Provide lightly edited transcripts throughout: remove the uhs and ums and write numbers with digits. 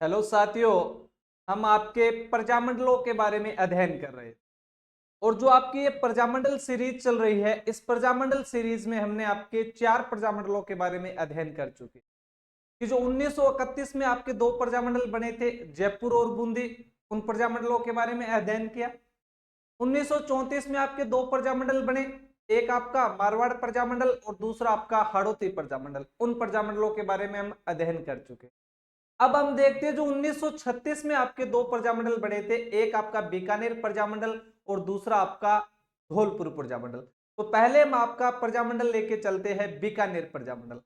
Hello साथियों। हम आपके प्रजामंडलों के बारे में अध्ययन कर रहे हैं और जो आपकी ये प्रजामंडल सीरीज चल रही है, इस प्रजामंडल सीरीज में हमने आपके 4 प्रजामंडलों के बारे में अध्ययन कर चुके कि जो 1931 में आपके 2 प्रजामंडल बने थे, जयपुर और बूंदी, उन प्रजामंडलों के बारे में अध्ययन किया। 1934 में आपके 2 प्रजामंडल बने, एक आपका मारवाड़ प्रजामंडल और दूसरा आपका हाड़ौती प्रजामंडल। उन प्रजामंडलों के बारे में हम अध्ययन कर चुके। अब हम देखते हैं जो 1936 में आपके 2 प्रजामंडल बने थे, एक आपका बीकानेर प्रजामंडल और दूसरा आपका धौलपुर प्रजामंडल। तो पहले हम आपका प्रजामंडल लेके चलते हैं बीकानेर प्रजामंडल।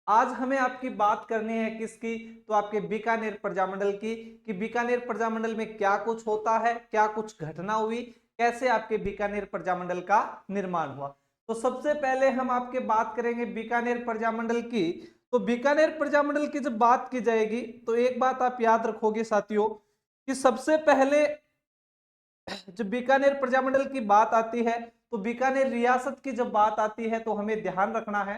आज हमें आपकी बात करनी है किसकी, तो आपके बीकानेर प्रजामंडल की, कि बीकानेर प्रजामंडल में क्या कुछ होता है, क्या कुछ घटना हुई, कैसे आपके बीकानेर प्रजामंडल का निर्माण हुआ। तो सबसे पहले हम आपके बात करेंगे बीकानेर प्रजामंडल की। तो बीकानेर प्रजामंडल की जब बात की जाएगी तो एक बात आप याद रखोगे साथियों, कि सबसे पहले जब बीकानेर प्रजामंडल की बात आती है तो बीकानेर रियासत की जब बात आती है तो हमें ध्यान रखना है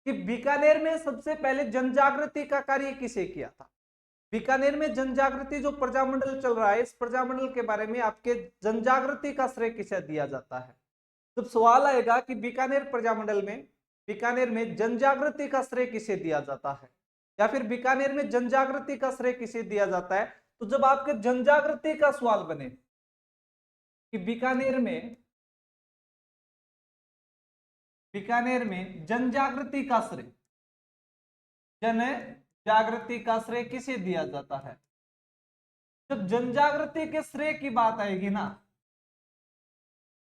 कि बीकानेर में सबसे पहले जनजागृति का कार्य किसे किया था। बीकानेर में जनजागृति जो प्रजामंडल चल रहा है, इस प्रजामंडल के बारे में आपके जनजागृति का श्रेय किसे दिया जाता है। जब सवाल आएगा कि बीकानेर में जनजागृति का श्रेय किसे दिया जाता है या फिर बीकानेर में जनजागृति का श्रेय किसे दिया जाता है, तो जब आपके जनजागृति का सवाल बने कि बीकानेर में जन जागृति का श्रेय किसे दिया जाता है। जब जनजागृति के श्रेय की बात आएगी ना,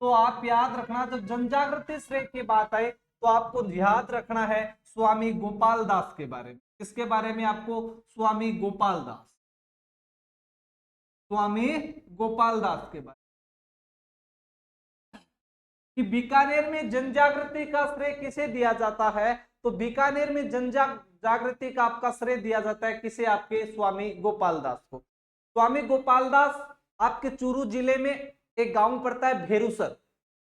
तो आप याद रखना, जब जनजागृति श्रेय की बात आए तो आपको याद रखना है स्वामी गोपाल दास के बारे में। किसके बारे में आपको? स्वामी गोपाल दास के बारे में। कि बीकानेर में जनजागृति का श्रेय किसे दिया जाता है, तो बीकानेर में जनजागृति का आपका श्रेय दिया जाता है किसे? आपके स्वामी गोपाल दास को। स्वामी गोपाल दास आपके चूरू जिले में एक गांव पड़ता है भेरूसर,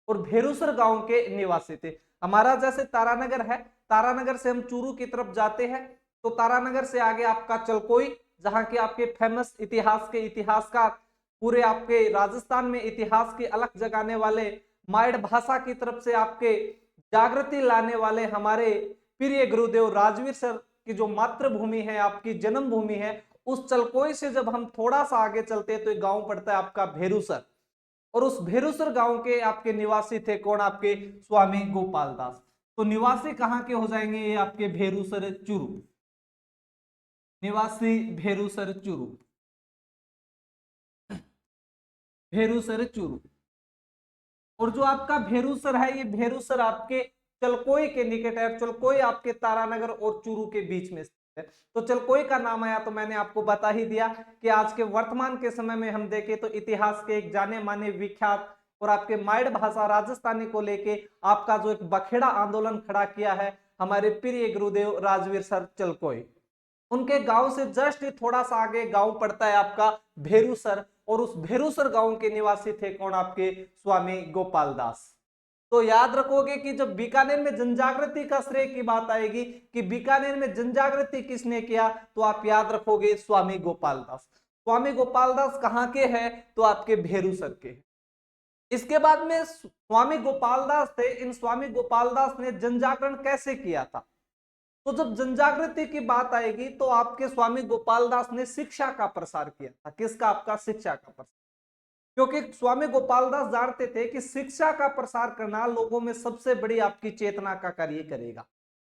और भेरूसर गांव के निवासी थे। हमारा जैसे तारानगर है, तारानगर से हम चूरू की तरफ जाते हैं तो तारानगर से आगे आपका चलकोई, जहां के आपके फेमस इतिहास के इतिहासकार, पूरे आपके राजस्थान में इतिहास की अलग जगाने वाले, माइड भाषा की तरफ से आपके जागृति लाने वाले हमारे प्रिय गुरुदेव राजवीर सर की जो मातृभूमि है, आपकी जन्मभूमि है, उस चलकोई से जब हम थोड़ा सा आगे चलते हैं तो एक गांव पड़ता है आपका भेरूसर, और उस भेरूसर गांव के आपके निवासी थे कौन? आपके स्वामी गोपाल दास। तो निवासी कहां के हो जाएंगे? ये आपके भेरूसर चूरू, निवासी भेरूसर चूरू, भेरूसर चूरू। और जो आपका भेरूसर है, ये भेरूसर आपके चलकोई के निकट है। चलकोई आपके तारानगर और चूरू के बीच में स्थित है। तो चलकोई का नाम आया तो मैंने आपको बता ही दिया कि आज के वर्तमान के समय में हम देखें तो इतिहास के एक जाने माने विख्यात और आपके माइड भाषा राजस्थानी को लेके आपका जो एक बखेड़ा आंदोलन खड़ा किया है हमारे प्रिय गुरुदेव राजवीर सर चलकोई, उनके गांव से जस्ट थोड़ा सा आगे गांव पड़ता है आपका भेरूसर, और उस भेरूसर गांव के निवासी थे कौन? आपके स्वामी गोपाल दास। तो याद रखोगे कि जब बीकानेर में जनजागृति का श्रेय की बात आएगी कि बीकानेर में जनजागृति किसने किया, तो आप याद रखोगे स्वामी गोपाल दास। स्वामी गोपाल दास कहां के हैं? तो आपके भेरूसर के। इसके बाद में स्वामी गोपाल दास थे, इन स्वामी गोपाल दास ने जनजागरण कैसे किया था? तो जब जनजागृति की बात आएगी तो आपके स्वामी गोपाल दास ने शिक्षा का प्रसार किया था। किसका? आपका शिक्षा का प्रसार। क्योंकि स्वामी गोपाल दास जानते थे कि शिक्षा का प्रसार करना लोगों में सबसे बड़ी आपकी चेतना का कार्य करेगा।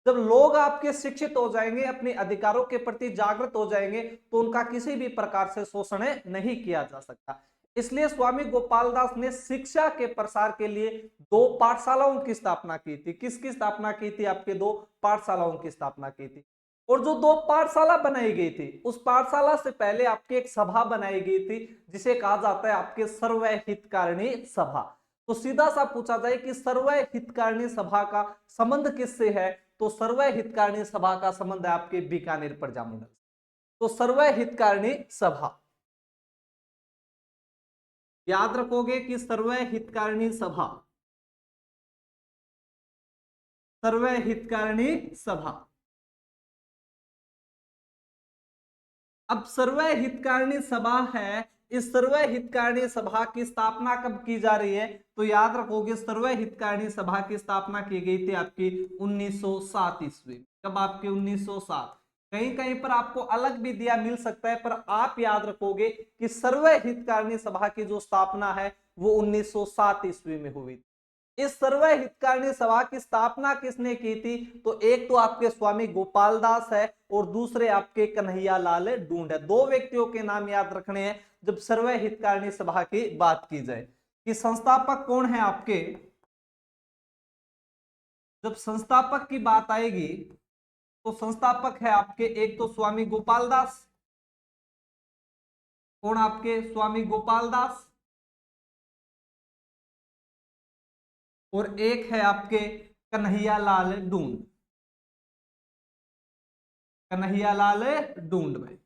जब लोग आपके शिक्षित हो जाएंगे, अपने अधिकारों के प्रति जागृत हो जाएंगे, तो उनका किसी भी प्रकार से शोषण नहीं किया जा सकता। इसलिए स्वामी गोपाल दास ने शिक्षा के प्रसार के लिए 2 पाठशालाओं की स्थापना की थी। किसकी स्थापना की थी? आपके 2 पाठशालाओं की स्थापना की थी। और जो 2 पाठशाला बनाई गई थी, उस पाठशाला से पहले आपकी एक सभा बनाई गई थी जिसे कहा जाता है आपके सर्वहित हितकारिणी सभा। तो सीधा सा पूछा जाए कि सर्वहित हितकारिणी सभा का संबंध किससे है, तो सर्वहित हितकारिणी सभा का संबंध है आपके बीकानेर प्रजामंडल। तो सर्वहित हितकारिणी सभा याद रखोगे कि सर्वहित हितकारिणी सभा, सर्वहित हितकारिणी सभा। अब सर्वय हितकारिणी सभा है, इस सर्वय हितकारिणी सभा की स्थापना कब की जा रही है? तो याद रखोगे सर्वय हितकारिणी सभा की स्थापना की गई थी आपकी 1907 ईस्वी। कब? आपके 1907। कहीं कहीं पर आपको अलग भी दिया मिल सकता है, पर आप याद रखोगे कि सर्वय हितकारिणी सभा की जो स्थापना है वो 1907 ईस्वी में हुई थी। इस सर्वय हितकारिणी सभा की स्थापना किसने की थी? तो एक तो आपके स्वामी गोपाल दास है और दूसरे आपके कन्हैया लाल ढूंढ है। दो व्यक्तियों के नाम याद रखने हैं जब सर्वय हितकारिणी सभा की बात की जाए कि संस्थापक कौन है आपके। जब संस्थापक की बात आएगी तो संस्थापक है आपके एक तो स्वामी गोपाल दास। कौन? आपके स्वामी गोपाल दास। और एक है आपके कन्हैया लाल ढूंढ। कन्हैया लाल ढूंढ भाई,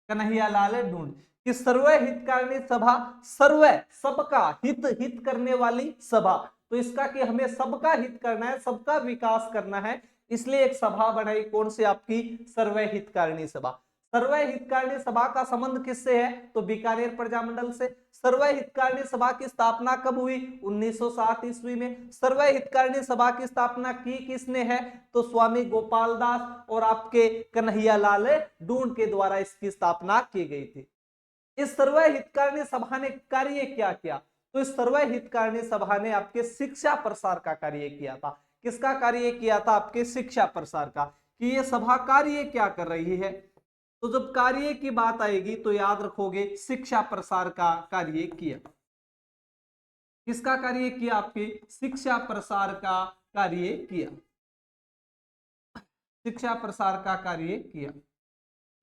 कन्हैया लाल ढूंढ कि सर्वय हितकारिणी सभा, सर्वय सबका हित, हित करने वाली सभा। तो इसका कि हमें सबका हित करना है, सबका विकास करना है, इसलिए एक सभा बनाई। कौन सी? आपकी सर्वय हितकारिणी सभा। सर्वय हितकारिणी सभा का संबंध किससे है? तो बीकानेर प्रजामंडल से। सर्वय हितकारिणी सभा की स्थापना कब हुई? 1907 ईस्वी में। सर्वय हितकारिणी सभा की स्थापना की किसने है? तो स्वामी गोपाल दास और आपके कन्हैया लाल ढूंढ के द्वारा इसकी स्थापना की गई थी। इस सर्वय हितकारिणी सभा ने कार्य क्या किया? तो इस सर्वय हितकारिणी सभा ने आपके शिक्षा प्रसार का कार्य किया था। किसका कार्य किया था? आपके शिक्षा प्रसार का। कि ये सभा कार्य क्या कर रही है? तो जब कार्य की बात आएगी तो याद रखोगे शिक्षा प्रसार का कार्य किया। किसका कार्य किया? आपके शिक्षा प्रसार का कार्य किया। शिक्षा प्रसार का कार्य किया।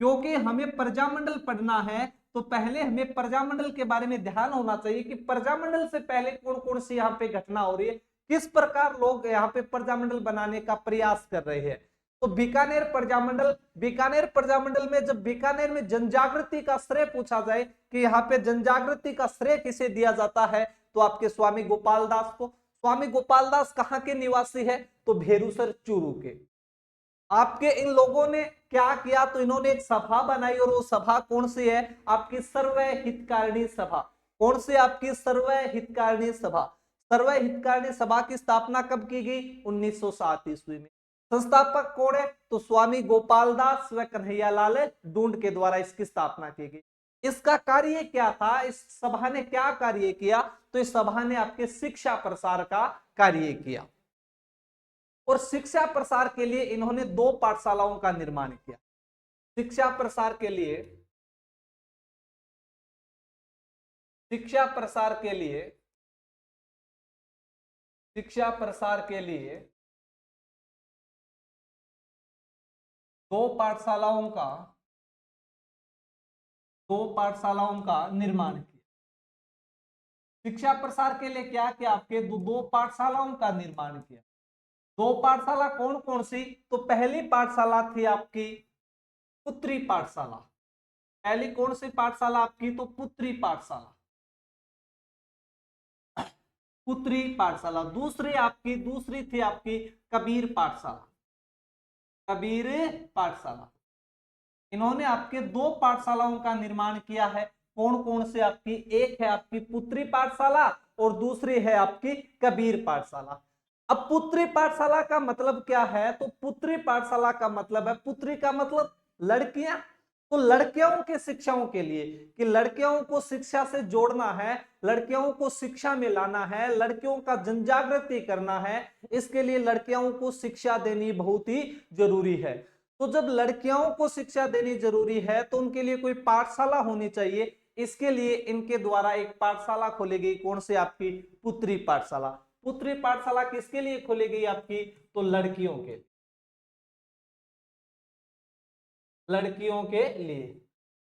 क्योंकि हमें प्रजामंडल पढ़ना है तो पहले हमें प्रजामंडल के बारे में ध्यान होना चाहिए कि प्रजामंडल से पहले कौन कौन सी यहाँ पे घटना हो रही है, किस प्रकार लोग यहाँ पे प्रजामंडल बनाने का प्रयास कर रहे हैं। तो बीकानेर प्रजामंडल, बीकानेर प्रजामंडल में जब बीकानेर में जनजागृति का श्रेय पूछा जाए कि यहाँ पे जनजागृति का श्रेय किसे दिया जाता है, तो आपके स्वामी गोपाल दास को। स्वामी गोपाल दास कहाँ के निवासी है? तो भेरूसर चूरू के। आपके इन लोगों ने क्या किया? तो इन्होंने एक सभा बनाई और वो सभा कौन सी है? आपकी सर्वय हितकारिणी सभा। कौन सी? आपकी सर्वय हितकारिणी सभा। सर्वय हितकारिणी सभा की स्थापना कब की गई? 1907 ईस्वी में। संस्थापक कौन है? तो स्वामी गोपाल दास व कन्हैया लाल ढूंढ के द्वारा इसकी स्थापना की गई। इसका कार्य क्या था? इस सभा ने क्या कार्य किया? तो इस सभा ने आपके शिक्षा प्रसार का कार्य किया और शिक्षा प्रसार के लिए इन्होंने 2 पाठशालाओं का निर्माण किया। शिक्षा प्रसार के लिए, शिक्षा प्रसार के लिए, शिक्षा प्रसार के लिए 2 पाठशालाओं का, 2 पाठशालाओं का निर्माण किया। शिक्षा प्रसार के लिए क्या किया? आपके 2 पाठशालाओं का निर्माण किया। 2 पाठशाला कौन कौन सी? तो पहली पाठशाला थी आपकी पुत्री पाठशाला। पहली कौन सी पाठशाला आपकी? तो पुत्री पाठशाला, पुत्री पाठशाला। दूसरी थी आपकी कबीर पाठशाला, कबीर पाठशाला। इन्होंने आपके 2 पाठशालाओं का निर्माण किया है। कौन कौन से? आपकी एक है आपकी पुत्री पाठशाला और दूसरी है आपकी कबीर पाठशाला। अब पुत्री पाठशाला का मतलब क्या है? तो पुत्री पाठशाला का मतलब है, पुत्री का मतलब लड़कियां। तो लड़कियों के शिक्षाओं के लिए, कि लड़कियों को शिक्षा से जोड़ना है, लड़कियों को शिक्षा में लाना है, लड़कियों का जनजागृति करना है, इसके लिए लड़कियों को शिक्षा देनी बहुत ही जरूरी है। तो जब लड़कियों को शिक्षा देनी जरूरी है तो उनके लिए कोई पाठशाला होनी चाहिए। इसके लिए इनके द्वारा एक पाठशाला खोली गई। कौन सी? आपकी पुत्री पाठशाला। पुत्री पाठशाला किसके लिए खोली गई आपकी? तो लड़कियों के, लड़कियों के लिए।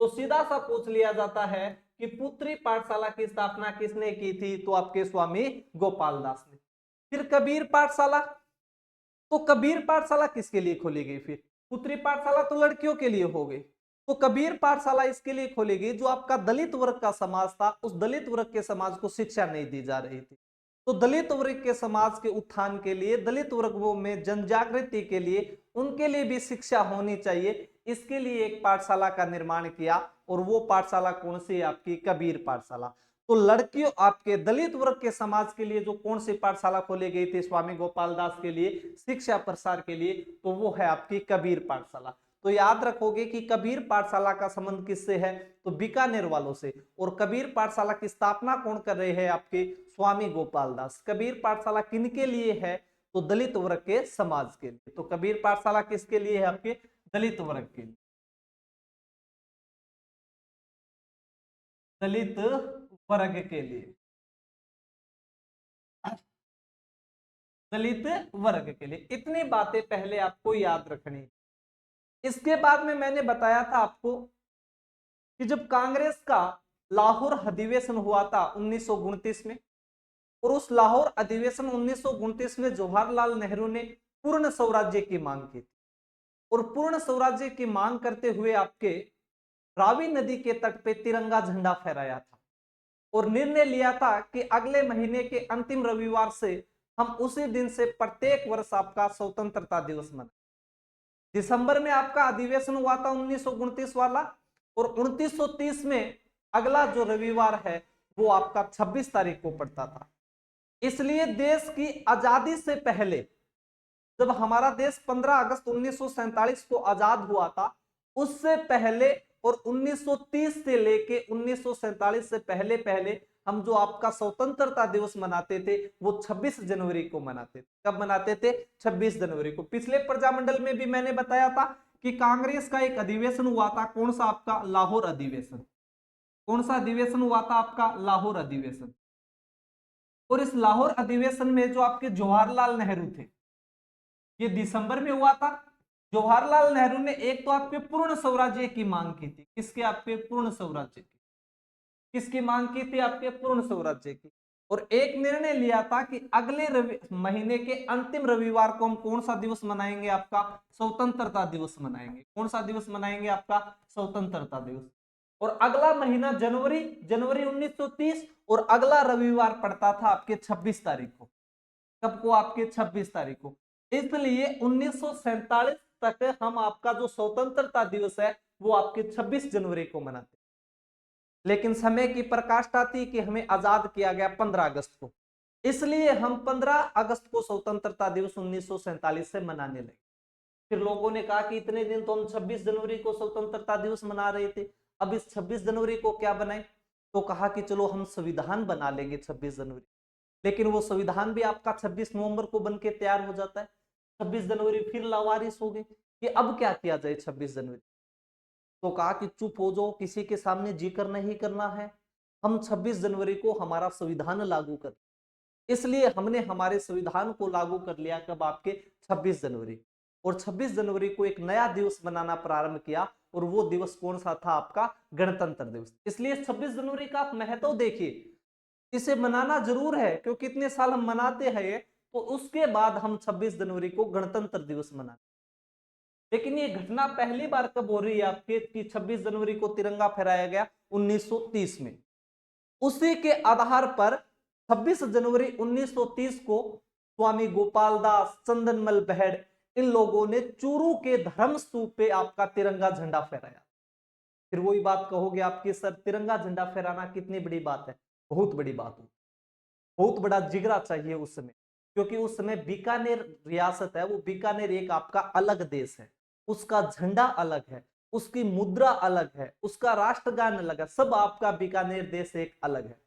तो सीधा सा पूछ लिया जाता है कि पुत्री पाठशाला की स्थापना किसने की थी? तो आपके स्वामी गोपाल दास ने। फिर कबीर पाठशाला, तो कबीर पाठशाला किसके लिए खोली गई? फिर पुत्री पाठशाला तो लड़कियों के लिए हो गई, तो कबीर पाठशाला इसके लिए खोली गई जो आपका दलित वर्ग का समाज था, उस दलित वर्ग के समाज को शिक्षा नहीं दी जा रही थी। तो दलित वर्ग के समाज के उत्थान के लिए, दलित वर्गों में जनजागृति के लिए उनके लिए भी शिक्षा होनी चाहिए, इसके लिए एक पाठशाला का निर्माण किया। और वो पाठशाला कौन सी है? आपकी कबीर पाठशाला। तो लड़कियों, आपके दलित वर्ग के समाज के लिए जो कौन सी पाठशाला खोली गई थी स्वामी गोपाल दास के लिए शिक्षा प्रसार के लिए, तो वो है आपकी कबीर पाठशाला। तो याद रखोगे कि कबीर पाठशाला का संबंध किससे है? तो बीकानेर वालों से। और कबीर पाठशाला की स्थापना कौन कर रहे हैं? आपके स्वामी गोपाल दास। कबीर पाठशाला किनके लिए है? तो दलित वर्ग के समाज के लिए। तो कबीर पाठशाला किसके लिए है? आपके दलित वर्ग के लिए, दलित वर्ग के लिए, दलित वर्ग के लिए। इतनी बातें पहले आपको याद रखनी। इसके बाद में मैंने बताया था आपको कि जब कांग्रेस का लाहौर अधिवेशन हुआ था 1929 में, और उस लाहौर अधिवेशन 1929 में जवाहरलाल नेहरू ने पूर्ण स्वराज्य की मांग की थी। और पूर्ण स्वराज्य की मांग करते हुए आपके रावी नदी के तट पे तिरंगा झंडा फहराया था और निर्णय लिया था कि अगले महीने के अंतिम रविवार से हम उसी दिन से प्रत्येक वर्ष आपका स्वतंत्रता दिवस मनाएं। दिसंबर में आपका अधिवेशन हुआ था 1929 वाला, और 2930 में अगला जो रविवार है वो आपका 26 तारीख को पड़ता था। इसलिए देश की आजादी से पहले, जब हमारा देश 15 अगस्त 1947 को आजाद हुआ था, उससे पहले और 1930 से लेके 1947 से पहले पहले हम जो आपका स्वतंत्रता दिवस मनाते थे वो 26 जनवरी को मनाते थे। कब मनाते थे? 26 जनवरी को। पिछले प्रजामंडल में भी मैंने बताया था कि कांग्रेस का एक अधिवेशन हुआ था। कौन सा? आपका लाहौर अधिवेशन। कौन सा अधिवेशन हुआ था? आपका लाहौर अधिवेशन। और इस लाहौर अधिवेशन में जो आपके जवाहरलाल नेहरू थे, ये दिसंबर में हुआ था। जवाहरलाल नेहरू ने एक तो आपके पूर्ण स्वराज्य की मांग की थी। किसके? आपके पूर्ण स्वराज्य की। किसकी मांग की थी? आपके पूर्ण स्वराज्य की। और एक निर्णय लिया था कि अगले महीने के अंतिम रविवार को हम कौन सा दिवस मनाएंगे? आपका स्वतंत्रता दिवस मनाएंगे। कौन सा दिवस मनाएंगे? आपका स्वतंत्रता दिवस। और अगला महीना जनवरी, जनवरी 1930, और अगला रविवार पड़ता था आपके 26 तारीख को। कब को? आपके 26 तारीख को। इसलिए 1947 तक हम आपका जो स्वतंत्रता दिवस है वो आपके 26 जनवरी को मनाते। लेकिन समय की प्रकाष्ठा थी कि हमें आजाद किया गया 15 अगस्त को, इसलिए हम 15 अगस्त को स्वतंत्रता दिवस 1947 से मनाने लगे। फिर लोगों ने कहा कि इतने दिन तो हम 26 जनवरी को स्वतंत्रता दिवस मना रहे थे, अब इस 26 जनवरी को क्या बनाए? तो कहा कि चलो हम संविधान बना लेंगे 26 जनवरी। लेकिन वो संविधान भी आपका 26 नवंबर को बन के तैयार हो जाता है। 26 जनवरी फिर लावारिस हो गई कि अब क्या किया जाए 26 जनवरी। तो कहा कि चुप हो जाओ, किसी के सामने जिक्र नहीं करना है, हम 26 जनवरी को हमारा संविधान लागू कर। इसलिए हमने हमारे संविधान को लागू कर लिया कब? आपके 26 जनवरी। और 26 जनवरी को एक नया दिवस बनाना प्रारंभ किया, और वो दिवस कौन सा था? आपका गणतंत्र दिवस। इसलिए 26 जनवरी का आप महत्व देखिए, इसे मनाना जरूर है क्योंकि इतने साल हम मनाते हैं, तो उसके बाद हम 26 जनवरी को गणतंत्र दिवस मनाते। लेकिन ये घटना पहली बार कब हो रही है आपके कि 26 जनवरी को तिरंगा फहराया गया? 1930 में। उसी के आधार पर 26 जनवरी 1930 को स्वामी गोपाल दास, चंदनमल बहड़, इन लोगों ने चूरू के धर्म स्तूप पे आपका तिरंगा झंडा फहराया। फिर वही बात कहोगे आपकी, सर तिरंगा झंडा फहराना कितनी बड़ी बात है? बहुत बड़ी बात है, बहुत बड़ा जिगरा चाहिए उस समय। क्योंकि उस समय बीकानेर रियासत है, वो बीकानेर एक आपका अलग देश है, उसका झंडा अलग है, उसकी मुद्रा अलग है, उसका राष्ट्रगान अलग है, सब आपका बीकानेर देश एक अलग है।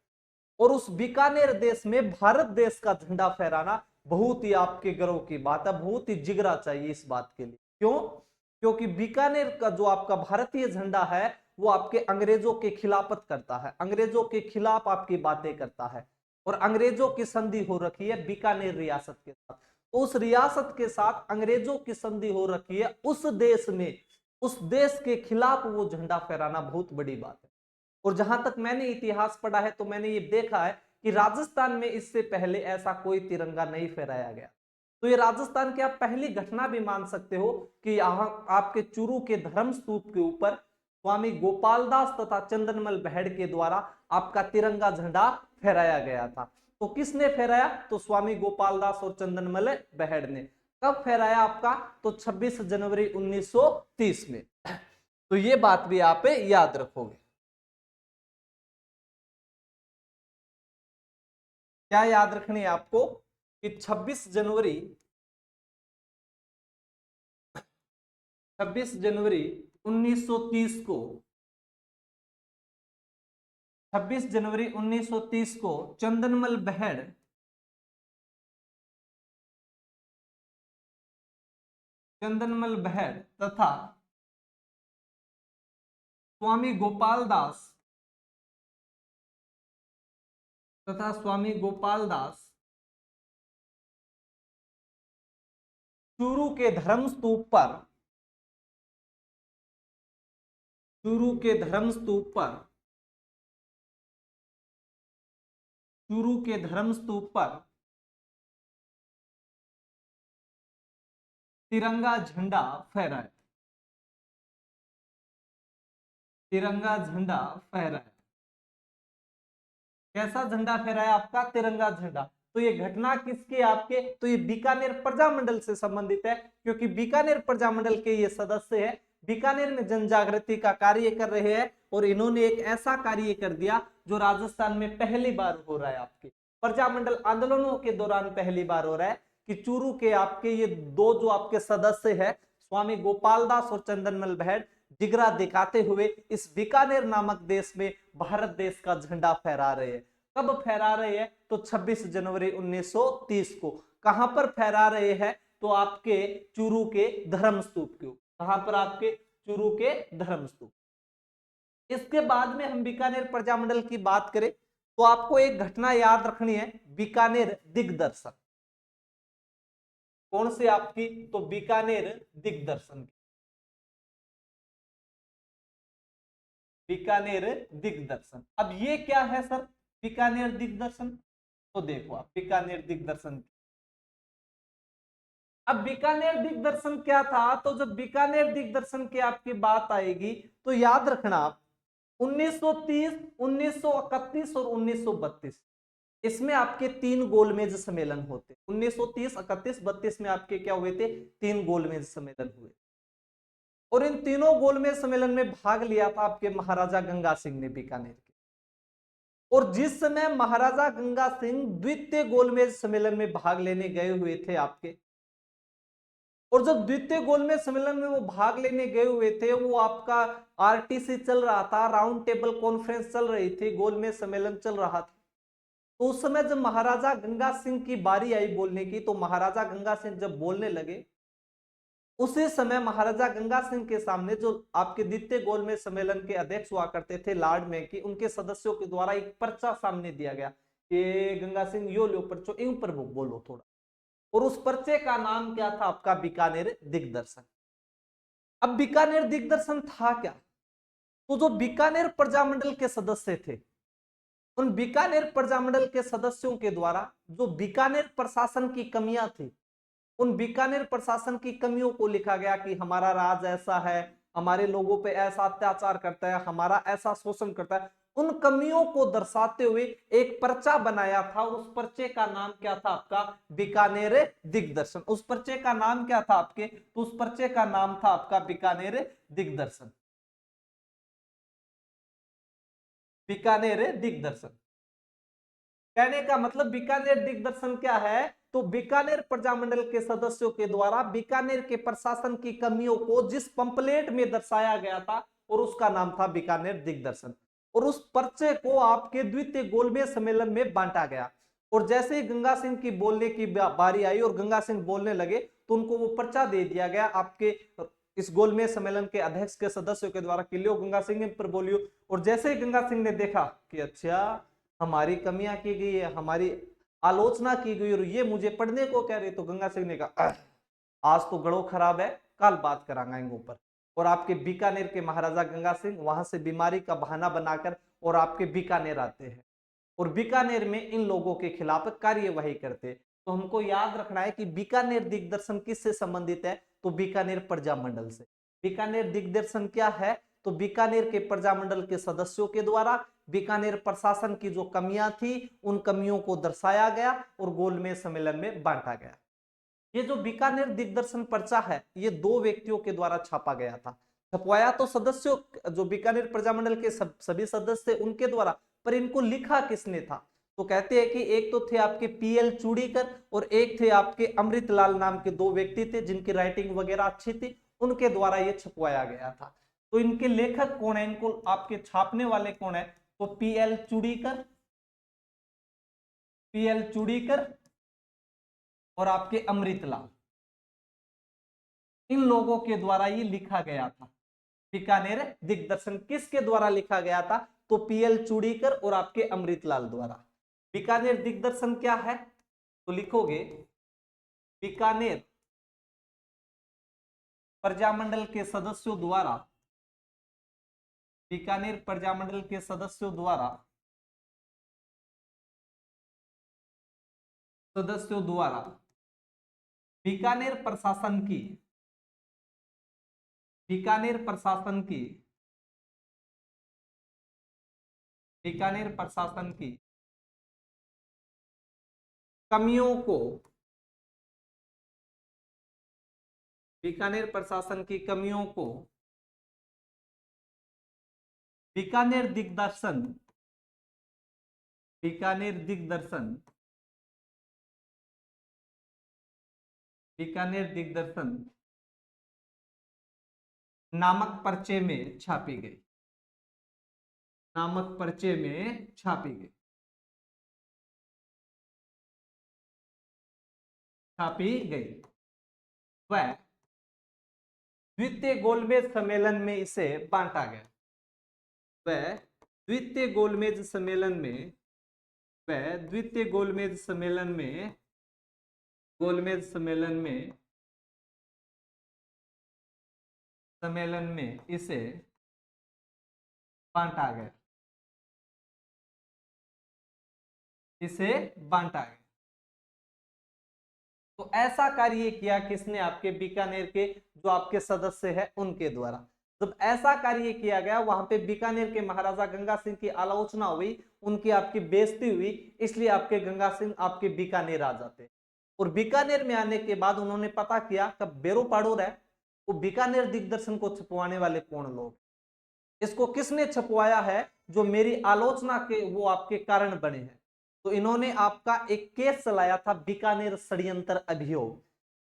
और उस बीकानेर देश में भारत देश का झंडा फहराना बहुत ही आपके गर्व की बात है, बहुत ही जिगरा चाहिए इस बात के लिए। क्यों? क्योंकि बीकानेर का जो आपका भारतीय झंडा है वो आपके अंग्रेजों के खिलाफत करता है, अंग्रेजों के खिलाफ आपकी बातें करता है। और अंग्रेजों की संधि हो रखी है बीकानेर रियासत के साथ, तो उस रियासत के साथ अंग्रेजों की संधि हो रखी है, उस देश में, उस देश के खिलाफ वो झंडा फहराना बहुत बड़ी बात है। और जहां तक मैंने इतिहास पढ़ा है तो मैंने ये देखा है कि राजस्थान में इससे पहले ऐसा कोई तिरंगा नहीं फहराया गया। तो ये राजस्थान की आप पहली घटना भी मान सकते हो कि यहाँ आपके चूरू के धर्म स्तूप के ऊपर स्वामी गोपाल दास तथा चंदनमल बहड़ के द्वारा आपका तिरंगा झंडा फहराया गया था। तो किसने फहराया? तो स्वामी गोपाल दास और चंदनमल बहड़ ने। कब फहराया आपका? तो 26 जनवरी 1930 में। तो ये बात भी आप याद रखोगे। क्या याद रखनी है आपको कि 26 जनवरी 1930 को 26 जनवरी 1930 को चंदनमल बहड़ तथा स्वामी गोपाल दास चूरू के धर्मस्तूप पर चूरू के धर्मस्तूप पर तिरंगा झंडा फहराया। कैसा झंडा फहराया आपका? तिरंगा झंडा। तो ये घटना किसकी आपके? तो ये बीकानेर प्रजामंडल से संबंधित है, क्योंकि बीकानेर प्रजामंडल के ये सदस्य है, बीकानेर में जन जागृति का कार्य कर रहे हैं, और इन्होंने एक ऐसा कार्य कर दिया जो राजस्थान में पहली बार हो रहा है। आपके प्रजामंडल आंदोलनों के दौरान पहली बार हो रहा है कि चूरू के आपके ये दो जो आपके सदस्य है, स्वामी गोपाल दास और चंदनमल बहड़, जिगरा दिखाते हुए इस बीकानेर नामक देश में भारत देश का झंडा फहरा रहे हैं। कब फहरा रहे हैं? तो 26 जनवरी 1930 को। कहां पर फहरा रहे हैं? तो आपके चूरू के धर्मस्तूप के। कहां पर? आपके चूरू के धर्मस्तूप। इसके बाद में हम बीकानेर प्रजामंडल की बात करें तो आपको एक घटना याद रखनी है, बीकानेर दिग्दर्शन। कौन सी आपकी? तो बीकानेर दिग्दर्शन। बीकानेर दिग्दर्शन। अब ये क्या है सर बीकानेर दिग्दर्शन? तो देखो आप बीकानेर दिग्दर्शन। अब बीकानेर दिग्दर्शन क्या था? तो जब बीकानेर दिग्दर्शन की आपकी बात आएगी तो याद रखना आप 1930, 1931 और 1932 इसमें आपके 3 गोलमेज सम्मेलन होते। 1930, 31, 32 में आपके क्या हुए थे? 3 गोलमेज सम्मेलन हुए, और इन तीनों गोलमेज सम्मेलन में भाग लिया था आपके महाराजा गंगा सिंह ने बीकानेर के। और जिस समय महाराजा गंगा सिंह द्वितीय गोलमेज सम्मेलन में भाग लेने गए हुए थे आपके, और जब द्वितीय गोलमेज सम्मेलन में वो भाग लेने गए हुए थे, वो आपका आरटीसी चल रहा था, राउंड टेबल कॉन्फ्रेंस चल रही थी, गोलमेज सम्मेलन चल रहा था। तो उस समय जब महाराजा गंगा सिंह की बारी आई बोलने की, तो महाराजा गंगा सिंह जब बोलने लगे, उसी समय महाराजा गंगा सिंह के सामने जो आपके द्वितीय गोलमेज सम्मेलन के अध्यक्ष हुआ करते थे लॉर्ड मेकी, उनके सदस्यों के द्वारा एक पर्चा सामने दिया गया कि गंगा सिंह यो लो पर्चो इन पर बोलो थोड़ा, और उस पर्चे का नाम क्या था आपका? बीकानेर दिग्दर्शन। अब बीकानेर दिग्दर्शन था क्या? तो जो बीकानेर प्रजामंडल के सदस्य थे, उन बीकानेर प्रजामंडल के सदस्यों के द्वारा जो बीकानेर प्रशासन की कमियां थी, उन बीकानेर प्रशासन की कमियों को लिखा गया कि हमारा राज ऐसा है, हमारे लोगों पे ऐसा अत्याचार करता है, हमारा ऐसा शोषण करता है, उन कमियों को दर्शाते हुए एक पर्चा बनाया था। उस पर्चे का नाम क्या था आपका? बीकानेर दिग्दर्शन। उस पर्चे का नाम क्या था आपके? तो उस पर्चे का नाम था आपका बीकानेर दिग्दर्शन। बीकानेर दिग्दर्शन कहने का मतलब बीकानेर दिग्दर्शन क्या है? तो बीकानेर प्रजामंडल के सदस्यों के द्वारा बीकानेर के प्रशासन की कमियों को जिस पंपलेट में दर्शाया गया था, और उसका नाम था बीकानेर दिग्दर्शन। और उस पर्चे को आपके द्वितीय गोलमेज सम्मेलन में बांटा गया, और जैसे ही गंगा सिंह की बोलने की बारी आई और गंगा सिंह बोलने लगे, तो उनको वो पर्चा दे दिया गया आपके इस गोलमेज सम्मेलन के अध्यक्ष के सदस्यों के द्वारा कि लो गंगा सिंह पर बोलियो। और जैसे ही गंगा सिंह ने देखा कि अच्छा हमारी कमियां की गई है, हमारी आलोचना की गई, और ये मुझे पढ़ने को कह रहे, तो गंगा सिंह ने कहा आज तो गड़ो खराब है, कल बात करांगा इन ऊपर। और आपके बीकानेर के महाराजा गंगा सिंह वहां से बीमारी का बहाना बनाकर और आपके बीकानेर आते हैं, और बीकानेर में इन लोगों के खिलाफ कार्यवाही करते। तो हमको याद रखना है कि बीकानेर दिग्दर्शन किससे संबंधित है? तो बीकानेर प्रजामंडल से। बीकानेर दिग्दर्शन क्या है? तो बीकानेर के प्रजामंडल के सदस्यों के द्वारा बीकानेर प्रशासन की जो कमियां थी, उन कमियों को दर्शाया गया और गोलमेज सम्मेलन में बांटा गया। ये जो बीकानेर दिग्दर्शन पर्चा है ये 2 व्यक्तियों के द्वारा छापा गया था। छपवाया तो सदस्यों जो बीकानेर प्रजामंडल के सभी सदस्य थे उनके द्वारा, पर इनको लिखा किसने था? तो कहते हैं कि एक तो थे आपके पीएल चूड़ीकर और एक थे आपके अमृतलाल नाम के 2 व्यक्ति थे जिनकी राइटिंग वगैरह अच्छी थी, उनके द्वारा ये छपवाया गया था। तो इनके लेखक कौन है, इनको आपके छापने वाले कौन है? तो पीएल चूड़ीकर और आपके अमृतलाल, इन लोगों के द्वारा ये लिखा गया था। बीकानेर दिग्दर्शन किसके द्वारा लिखा गया था? तो पीएल चूड़ीकर और आपके अमृतलाल द्वारा। बीकानेर दिग्दर्शन क्या है? तो लिखोगे बीकानेर प्रजामंडल के सदस्यों द्वारा, बीकानेर प्रजामंडल के सदस्यों द्वारा बीकानेर प्रशासन की, बीकानेर प्रशासन की, बीकानेर प्रशासन की कमियों को, बीकानेर प्रशासन की कमियों को बीकानेर दिग्दर्शन, बीकानेर दिग्दर्शन, बीकानेर दिग्दर्शन नामक पर्चे में छापी गई, नामक पर्चे में छापी गई, छापी गई। वह द्वितीय गोलमेज सम्मेलन में इसे बांटा गया, वह द्वितीय गोलमेज सम्मेलन में, वह द्वितीय गोलमेज सम्मेलन में, गोलमेज सम्मेलन में, सम्मेलन में इसे बांटा गया, इसे बांटा गया। तो ऐसा कार्य किया किसने? आपके बीकानेर के जो आपके सदस्य हैं उनके द्वारा। जब ऐसा कार्य किया गया वहां पे बीकानेर के महाराजा गंगा सिंह की आलोचना हुई, उनकी आपकी बेइज्जती हुई, इसलिए आपके गंगा सिंह आपके बीकानेर आ जाते। और बीकानेर में आने के बाद उन्होंने पता किया कब बेरो पाड़ोर है, वो बीकानेर दिग्दर्शन को छपवाने वाले कौन लोग, इसको किसने छपवाया है, जो मेरी आलोचना के वो आपके कारण बने हैं। तो इन्होंने आपका एक केस चलाया था बीकानेर षड्यंत्र अभियोग,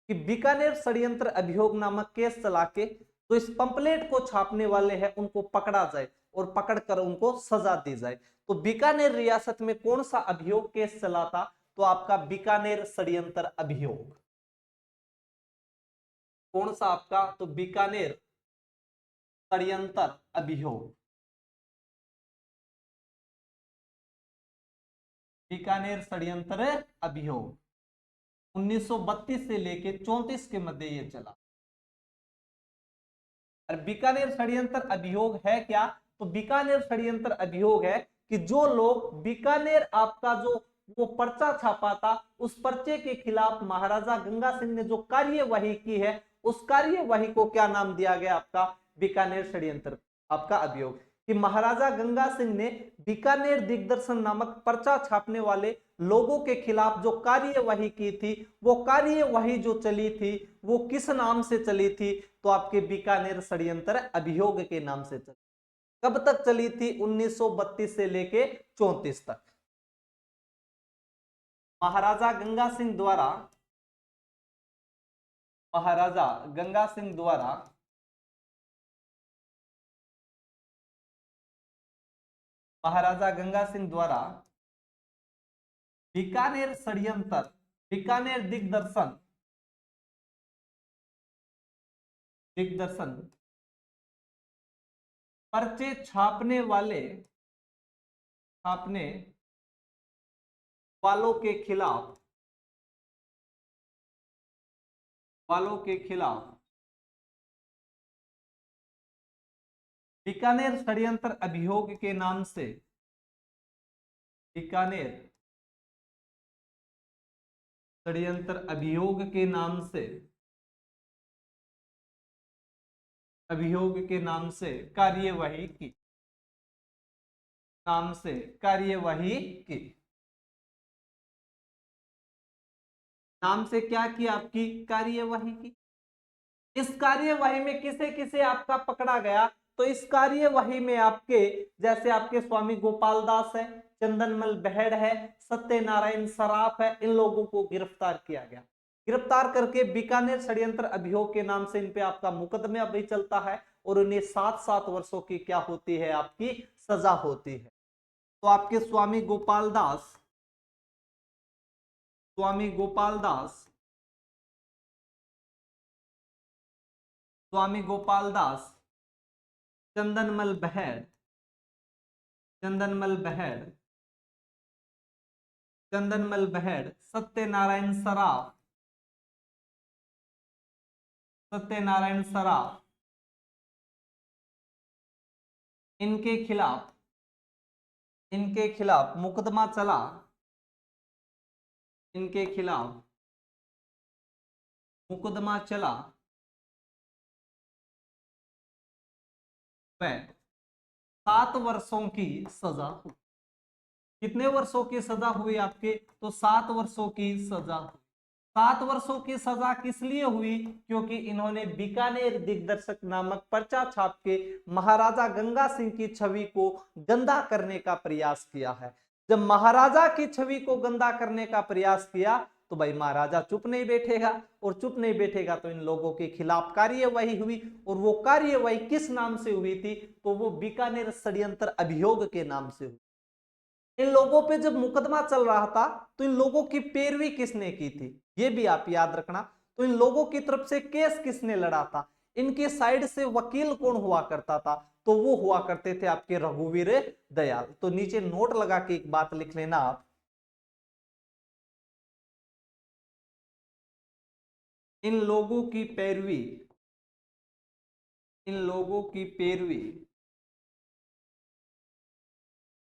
कि बीकानेर षड्यंत्र अभियोग नामक केस चला के तो इस पंपलेट को छापने वाले हैं उनको पकड़ा जाए और पकड़कर उनको सजा दी जाए। तो बीकानेर रियासत में कौन सा अभियोग केस चला था? तो आपका बीकानेर षड्यंत्र अभियोग। कौन सा आपका? तो बीकानेर षड्यंत्र अभियोग, बीकानेर षड्यंत्र अभियोग 1932 से लेके 34 के मध्य ये चला। और बीकानेर षड्यंत्र अभियोग है क्या? तो बीकानेर षड्यंत्र अभियोग है कि जो लोग बीकानेर आपका जो वो पर्चा छापा था उस पर्चे के खिलाफ महाराजा गंगा सिंह ने जो कार्यवाही की है उस कार्यवाही को क्या नाम दिया गया? आपका बीकानेर षड्यंत्र आपका अभियोग। कि महाराजा गंगा सिंह ने बीकानेर दिग्दर्शन नामक पर्चा छापने वाले लोगों के खिलाफ जो कार्यवाही की थी, वो कार्यवाही जो चली थी वो किस नाम से चली थी? तो आपके बीकानेर षड्यंत्र अभियोग के नाम से चली। कब तक चली थी? 1932 से लेके 34 तक। महाराजा गंगा सिंह द्वारा, महाराजा गंगा सिंह द्वारा महाराजा गंगा सिंह द्वारा बीकानेर षड्यंत्र, बीकानेर दिग्दर्शन, दिग्दर्शन पर्चे छापने वाले, छापने वालों के खिलाफ, वालों के खिलाफ बीकानेर षड्यंत्र अभियोग के नाम से, बीकानेर षड्यंत्र अभियोग के नाम से, अभियोग के नाम से कार्यवाही की, नाम से कार्यवाही की। नाम से क्या की आपकी कार्यवाही की। इस कार्यवाही में किसे किसे आपका पकड़ा गया, तो इस कार्यवाही में आपके जैसे आपके स्वामी गोपाल दास है, चंदनमल बहड़ है, सत्यनारायण सराफ है, इन लोगों को गिरफ्तार किया गया। गिरफ्तार करके बीकानेर षड्यंत्र अभियोग के नाम से इन पे आपका मुकदमा अभी चलता है और उन्हें 7-7 वर्षों की क्या होती है, आपकी सजा होती है। तो आपके स्वामी गोपाल दास, स्वामी गोपाल दास, स्वामी गोपाल दास, चंदनमल बहड़, चंदनमल बहड़, चंदनमल बहड़, सत्यनारायण सराफ, सत्यनारायण सराफ, इनके खिलाफ, इनके खिलाफ मुकदमा चला, इनके खिलाफ मुकदमा चला वह 7 वर्षों की सजा हुई। कितने वर्षों की सजा हुई आपके, तो 7 वर्षों की सजा हुई। 7 वर्षों की सजा किस लिए हुई, क्योंकि इन्होंने बीकानेर दिग्दर्शक नामक पर्चा छाप के महाराजा गंगा सिंह की छवि को गंदा करने का प्रयास किया है। जब महाराजा की छवि को गंदा करने का प्रयास किया तो भाई महाराजा चुप नहीं बैठेगा, और चुप नहीं बैठेगा तो इन लोगों के खिलाफ कार्यवाही हुई। और वो कार्यवाही किस नाम से हुई थी, तो वो बीकानेर षड्यंत्र अभियोग के नाम से हुई। इन लोगों पे जब मुकदमा चल रहा था तो इन लोगों की पैरवी किसने की थी, ये भी आप याद रखना। तो इन लोगों की तरफ से केस किसने लड़ा था, इनके साइड से वकील कौन हुआ करता था, तो वो हुआ करते थे आपके रघुवीर दयाल। तो नीचे नोट लगा के एक बात लिख लेना आप, इन लोगों की पैरवी, इन लोगों की पैरवी,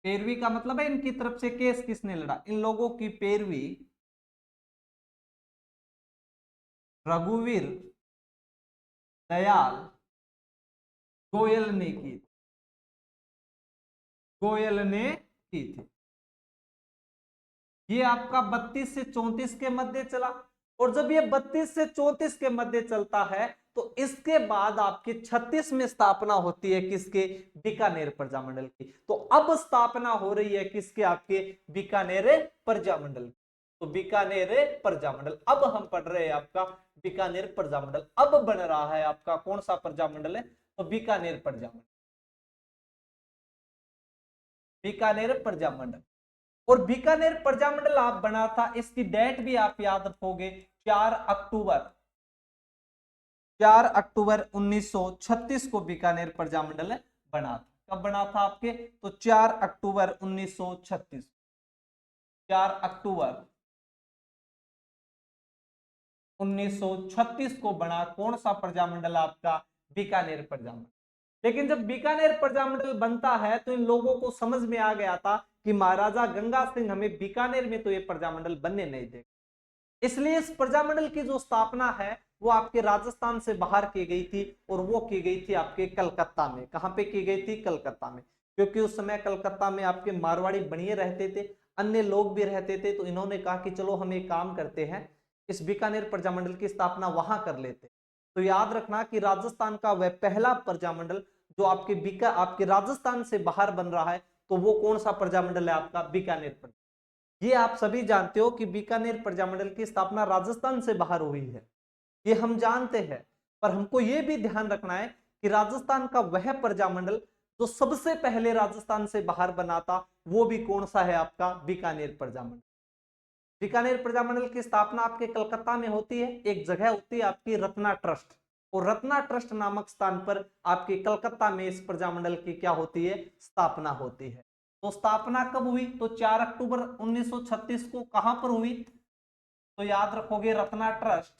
पैरवी का मतलब है इनकी तरफ से केस किसने लड़ा, इन लोगों की पैरवी रघुवीर दयाल गोयल ने की, गोयल ने की थी। ये आपका 32 से 34 के मध्य चला। और जब ये 32 से 34 के मध्य चलता है तो इसके बाद आपकी 36 में स्थापना होती है किसके, बीकानेर प्रजामंडल की। तो अब स्थापना हो रही है किसके, आपके बीकानेर प्रजामंडल की। तो बीकानेर प्रजामंडल, अब हम पढ़ रहे हैं आपका बीकानेर प्रजामंडल। अब बन रहा है आपका कौन सा प्रजामंडल है, तो बीकानेर प्रजामंडल, बीकानेर प्रजामंडल। और बीकानेर प्रजामंडल आप बना था, इसकी डेट भी आप याद रखोगे, 4 अक्टूबर, 4 अक्टूबर 1936 को बीकानेर प्रजामंडल बना था। कब बना था आपके, तो 4 अक्टूबर 1936, 4 अक्टूबर 1936 को बना कौन सा प्रजामंडल आपका, बीकानेर प्रजामंडल। लेकिन जब बीकानेर प्रजामंडल बनता है तो इन लोगों को समझ में आ गया था कि महाराजा गंगा सिंह हमें बीकानेर में तो ये प्रजामंडल बनने नहीं देगा। इसलिए इस प्रजामंडल की जो स्थापना है वो आपके राजस्थान से बाहर की गई थी, और वो की गई थी आपके कलकत्ता में। कहां पे की गई थी, कलकत्ता में। क्योंकि उस समय कलकत्ता में आपके मारवाड़ी बनिए रहते थे, अन्य लोग भी रहते थे। तो इन्होंने कहा कि चलो हम एक काम करते हैं, इस बीकानेर प्रजामंडल की स्थापना वहां कर लेते। तो याद रखना कि राजस्थान का वह पहला प्रजामंडल जो आपके राजस्थान से बाहर बन रहा है, तो वो कौन सा प्रजामंडल है आपका, बीकानेर प्रजामंडल। ये आप सभी जानते हो कि बीकानेर प्रजामंडल की स्थापना राजस्थान से बाहर हुई है, ये हम जानते हैं। पर हमको ये भी ध्यान रखना है कि राजस्थान का वह प्रजामंडल जो सबसे पहले राजस्थान से बाहर बना था, वो भी कौन सा है आपका, बीकानेर प्रजामंडल। बीकानेर प्रजामंडल की स्थापना आपके कलकत्ता में होती है। एक जगह होती है आपकी रत्ना ट्रस्ट, और रत्ना ट्रस्ट नामक स्थान पर आपके कलकत्ता में इस प्रजामंडल की क्या होती है, स्थापना होती है। तो स्थापना कब हुई, तो 4 अक्टूबर 1936 को कहां पर हुई, तो याद रखोगे रत्ना ट्रस्ट।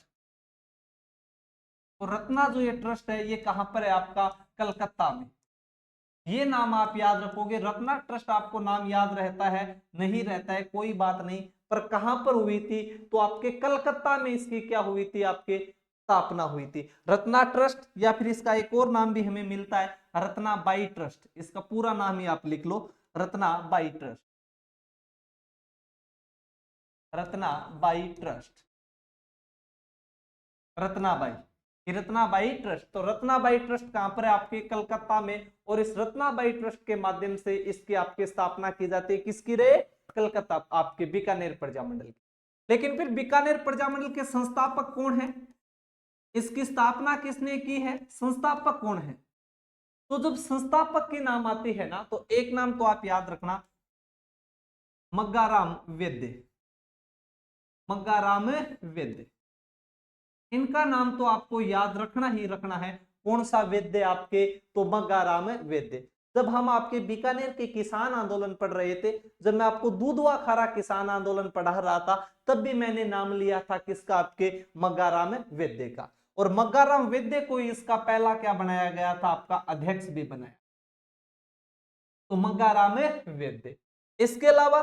तो रत्ना जो ये ट्रस्ट है ये कहां पर है आपका, कलकत्ता में। ये नाम आप याद रखोगे, रत्ना ट्रस्ट आपको नाम याद रहता है, नहीं रहता है कोई बात नहीं, पर कहां पर हुई थी, तो आपके कलकत्ता में इसकी क्या हुई थी, आपके स्थापना हुई थी। रत्ना ट्रस्ट, या फिर इसका एक और नाम भी हमें मिलता है रत्नाबाई ट्रस्ट। इसका पूरा नाम ही आप लिख लो, Ratnabai trust, Ratnabai trust. Ratnabai, Ratnabai trust. तो रत्नाबाई ट्रस्ट कहां पर है? आपके कलकत्ता में। और इस रत्नाबाई ट्रस्ट के माध्यम से इसकी आपकी स्थापना की जाती है। किसकी रे? कलकत्ता, आपके बीकानेर प्रजामंडल की। लेकिन फिर बीकानेर प्रजामंडल के संस्थापक कौन है? इसकी स्थापना किसने की है? संस्थापक कौन है? तो जब संस्थापक की नाम आती है ना, तो एक नाम तो आप याद रखना, मग्गाराम वैद्य। मग्गाराम वैद्य, इनका नाम तो आपको याद रखना ही रखना है। कौन सा वैद्य? आपके तो मग्गाराम वैद्य। जब हम आपके बीकानेर के किसान आंदोलन पढ़ रहे थे, जब मैं आपको दूधवा खारा किसान आंदोलन पढ़ा रहा था, तब भी मैंने नाम लिया था किसका? आपके मग्गाराम वैद्य का। और मग्गाराम वैद्य को इसका पहला क्या बनाया गया था? आपका अध्यक्ष भी बनाया। तो मग्गाराम वैद्य। इसके अलावा,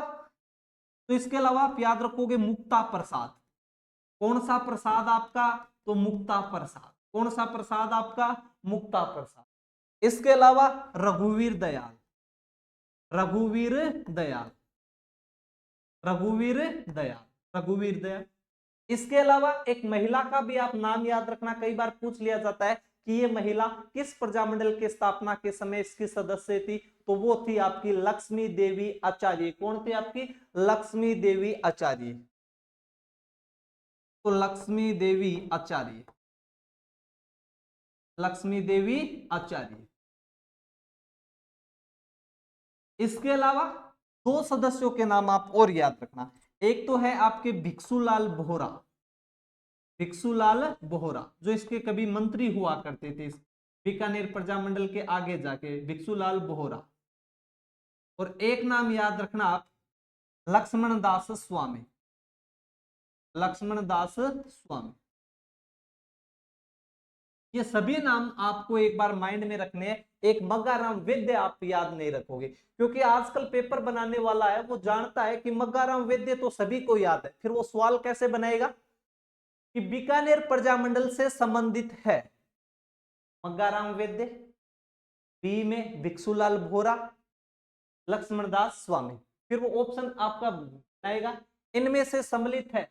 तो इसके अलावा आप याद रखोगे मुक्ता प्रसाद। कौन सा प्रसाद आपका? तो मुक्ता प्रसाद। कौन सा प्रसाद आपका? मुक्ता प्रसाद। इसके अलावा रघुवीर दयाल। रघुवीर दयाल, रघुवीर दयाल, रघुवीर दयाल। इसके अलावा एक महिला का भी आप नाम याद रखना, कई बार पूछ लिया जाता है कि ये महिला किस प्रजामंडल की स्थापना के समय इसकी सदस्य थी? तो वो थी आपकी लक्ष्मी देवी आचार्य। कौन थी आपकी? लक्ष्मी देवी आचार्य। तो लक्ष्मी देवी आचार्य, लक्ष्मी देवी आचार्य। इसके अलावा दो सदस्यों के नाम आप और याद रखना। एक तो है आपके भिक्षुलाल बोहरा, भिक्षुलाल बोहरा, जो इसके कभी मंत्री हुआ करते थे बीकानेर प्रजामंडल के आगे जाके, भिक्षुलाल बोहरा। और एक नाम याद रखना आप, लक्ष्मण दास स्वामी, लक्ष्मण दास स्वामी। ये सभी नाम आपको एक बार माइंड में रखने हैं। एक मग्गाराम वैद्य आप याद नहीं रखोगे, क्योंकि आजकल पेपर बनाने वाला है वो जानता है कि मग्गाराम वैद्य तो सभी को याद है, फिर वो सवाल कैसे बनाएगा कि बीकानेर प्रजामंडल से संबंधित है मग्गाराम वैद्य, बी में भिक्षुलाल बोहरा, लक्ष्मण दास स्वामी। फिर वो ऑप्शन आपका बनाएगा, इनमें से सम्मिलित है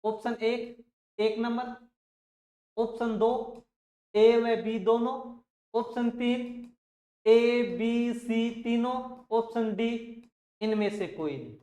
ऑप्शन एक, एक नंबर, ऑप्शन दो ए व बी दोनों, ऑप्शन तीन ए बी सी तीनों, ऑप्शन डी इनमें से कोई नहीं।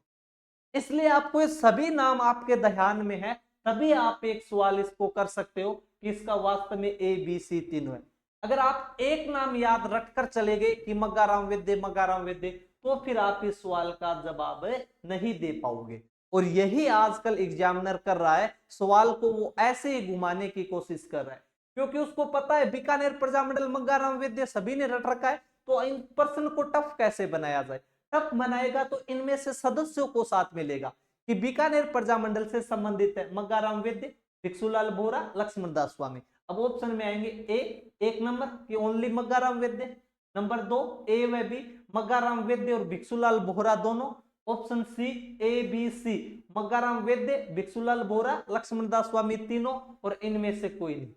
इसलिए आपको ये सभी नाम आपके ध्यान में है, तभी आप एक सवाल इसको कर सकते हो कि इसका वास्तव में ए बी सी तीनों है। अगर आप एक नाम याद रखकर चले गए कि मग्गाराम वैद्य, मग्गाराम वैद्य, तो फिर आप इस सवाल का जवाब नहीं दे पाओगे। और यही आजकल एग्जामिनर कर रहा है, सवाल को वो ऐसे ही घुमाने की कोशिश कर रहा है, क्योंकि उसको पता है बीकानेर प्रजामंडल मग्गाराम वैद्य सभी ने रट रखा है, तो इन प्रश्न को टफ कैसे बनाया जाए। टफ बनाएगा तो इनमें से सदस्यों को साथ में लेगा कि बीकानेर प्रजामंडल से संबंधित है मग्गाराम वैद्य, भिक्षुलाल बोहरा, लक्ष्मण दास स्वामी। अब ऑप्शन में आएंगे ए एक नंबर कि ओनली मग्गाराम वैद्य, नंबर दो ए व बी मग्गाराम वैद्य और भिक्षुलाल बोहरा दोनों, option C A B C Maggaram वैद्य, भिक्षुलाल बोहरा, लक्ष्मण दास स्वामी तीनों, और इनमें से कोई नहीं।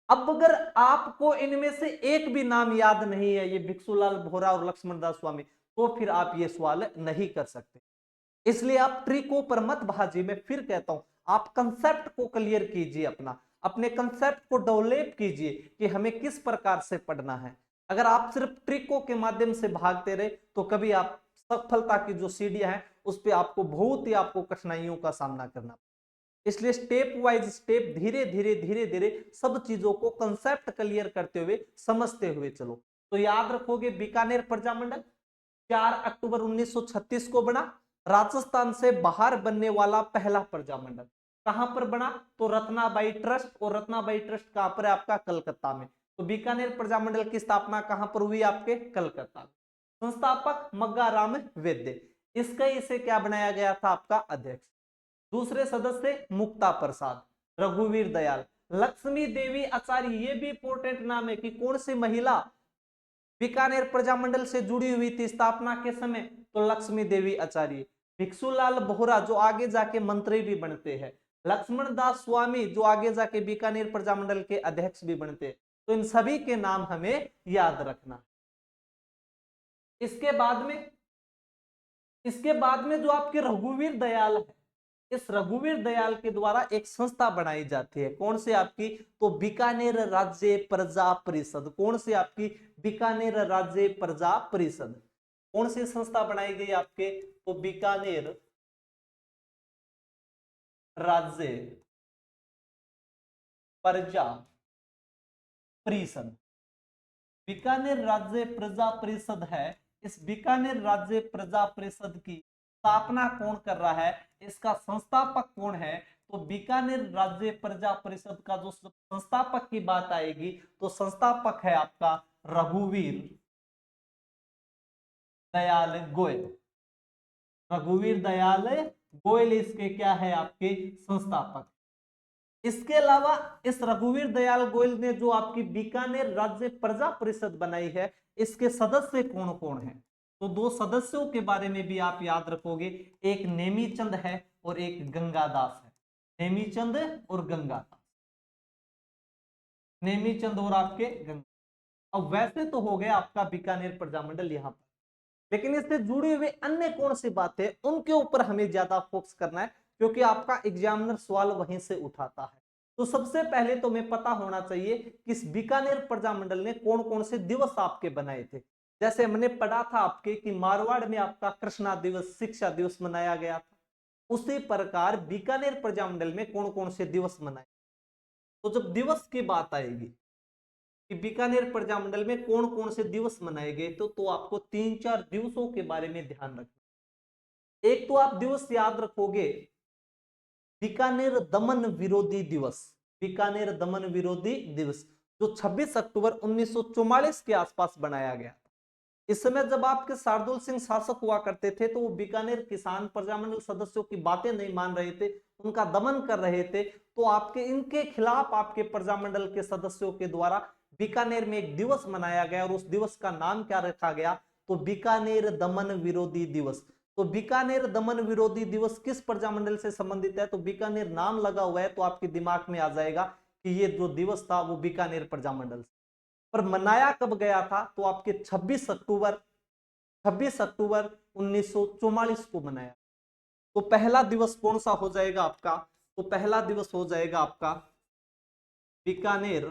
अब अगर आपको इनमें से एक भी नाम याद नहीं है, ये भिक्षुलाल बोहरा और लक्ष्मण दास स्वामी, तो फिर आप ये सवाल नहीं कर सकते। इसलिए आप ट्रिको पर मत भाजिए। मैं फिर कहता हूं, आप कंसेप्ट को क्लियर कीजिए, अपने कंसेप्ट को डेवलप कीजिए कि हमें किस प्रकार से पढ़ना है। अगर आप सिर्फ ट्रिको के माध्यम से भागते रहे तो कभी आप सफलता की जो सीढ़ियां हैं उस पर आपको बहुत ही कठिनाइयों का सामना करना। इसलिए स्टेप वाइज स्टेप, धीरे धीरे धीरे धीरे सब चीजों को कंसेप्ट क्लियर करते हुए, समझते हुए चलो। तो याद रखोगे बीकानेर प्रजामंडल 4 अक्टूबर 1936 को बना, राजस्थान से बाहर बनने वाला पहला प्रजामंडल। कहां पर बना? तो रत्नाबाई ट्रस्ट, और रत्नाबाई ट्रस्ट कहां पर है आपका? कलकत्ता में। तो बीकानेर प्रजामंडल की स्थापना कहां पर हुई? आपके कलकत्ता। संस्थापक मग्गाराम वैद्य, इसका इसे क्या बनाया गया था? आपका अध्यक्ष। दूसरे सदस्य मुक्ता प्रसाद, रघुवीर दयाल, लक्ष्मी देवी आचार्य, ये भी इंपोर्टेंट नाम है कि कौन सी महिला बीकानेर प्रजामंडल से जुड़ी हुई थी स्थापना के समय? तो लक्ष्मी देवी आचार्य। भिक्षुलाल बोहरा जो आगे जाके मंत्री भी बनते हैं, लक्ष्मण दास स्वामी जो आगे जाके बीकानेर प्रजामंडल के अध्यक्ष भी बनते हैं। तो इन सभी के नाम हमें याद रखना। इसके बाद में जो आपके रघुवीर दयाल है, इस रघुवीर दयाल के द्वारा एक संस्था बनाई जाती है। कौन से आपकी? तो बीकानेर राज्य प्रजा परिषद। कौन से आपकी? बीकानेर राज्य प्रजा परिषद। कौन सी संस्था बनाई गई आपके? तो बीकानेर राज्य प्रजा परिषद। बीकानेर राज्य प्रजा परिषद है। इस बीकानेर राज्य प्रजा परिषद की स्थापना कौन कर रहा है? इसका संस्थापक कौन है? तो बीकानेर राज्य प्रजा परिषद का जो संस्थापक की बात आएगी तो संस्थापक है आपका रघुवीर दयाल गोयल। रघुवीर दयाल गोयल इसके क्या है? आपके संस्थापक। इसके अलावा इस रघुवीर दयाल गोयल ने जो आपकी बीकानेर राज्य प्रजा परिषद बनाई है, इसके सदस्य कौन कौन है? तो दो सदस्यों के बारे में भी आप याद रखोगे, एक नेमीचंद है और एक गंगादास है। नेमीचंद और गंगादास, नेमीचंद और आपके गंगा। अब वैसे तो हो गया आपका बीकानेर प्रजामंडल यहां पर, लेकिन इससे जुड़ी हुई अन्य कौन सी बातें उनके ऊपर हमें ज्यादा फोकस करना है, क्योंकि आपका एग्जामिनर सवाल वहीं से उठाता है। तो सबसे पहले तो हमें पता होना चाहिए कि इस बीकानेर प्रजामंडल ने कौन कौन से दिवस आपके बनाए थे। जैसे हमने पढ़ा था आपके कि मारवाड़ में आपका कृष्णा दिवस, शिक्षा दिवस मनाया गया था, उसी प्रकार बीकानेर प्रजामंडल में कौन कौन से दिवस मनाए। तो जब दिवस की बात आएगी कि बीकानेर प्रजामंडल में कौन कौन से दिवस मनाए गए, तो आपको 3-4 दिवसों के बारे में ध्यान रखना। एक तो आप दिवस याद रखोगे बीकानेर दमन विरोधी दिवस। बीकानेर दमन विरोधी दिवस जो 26 अक्टूबर 1944 के आसपास बनाया गया। इस समय जब आपके शार्दुल सिंह शासक हुआ करते थे, तो वो बीकानेर किसान प्रजामंडल सदस्यों की बातें नहीं मान रहे थे, उनका दमन कर रहे थे। तो आपके इनके खिलाफ आपके प्रजामंडल के सदस्यों के द्वारा बीकानेर में एक दिवस मनाया गया, और उस दिवस का नाम क्या रखा गया? तो बीकानेर दमन विरोधी दिवस। तो बीकानेर दमन विरोधी दिवस किस प्रजामंडल से संबंधित है? तो बीकानेर नाम लगा हुआ है तो आपके दिमाग में आ जाएगा कि ये जो दिवस था वो बीकानेर प्रजामंडल से। पर मनाया कब गया था? तो आपके 26 अक्टूबर 1944 को मनाया। तो पहला दिवस कौन सा हो जाएगा आपका? तो पहला दिवस हो जाएगा आपका बीकानेर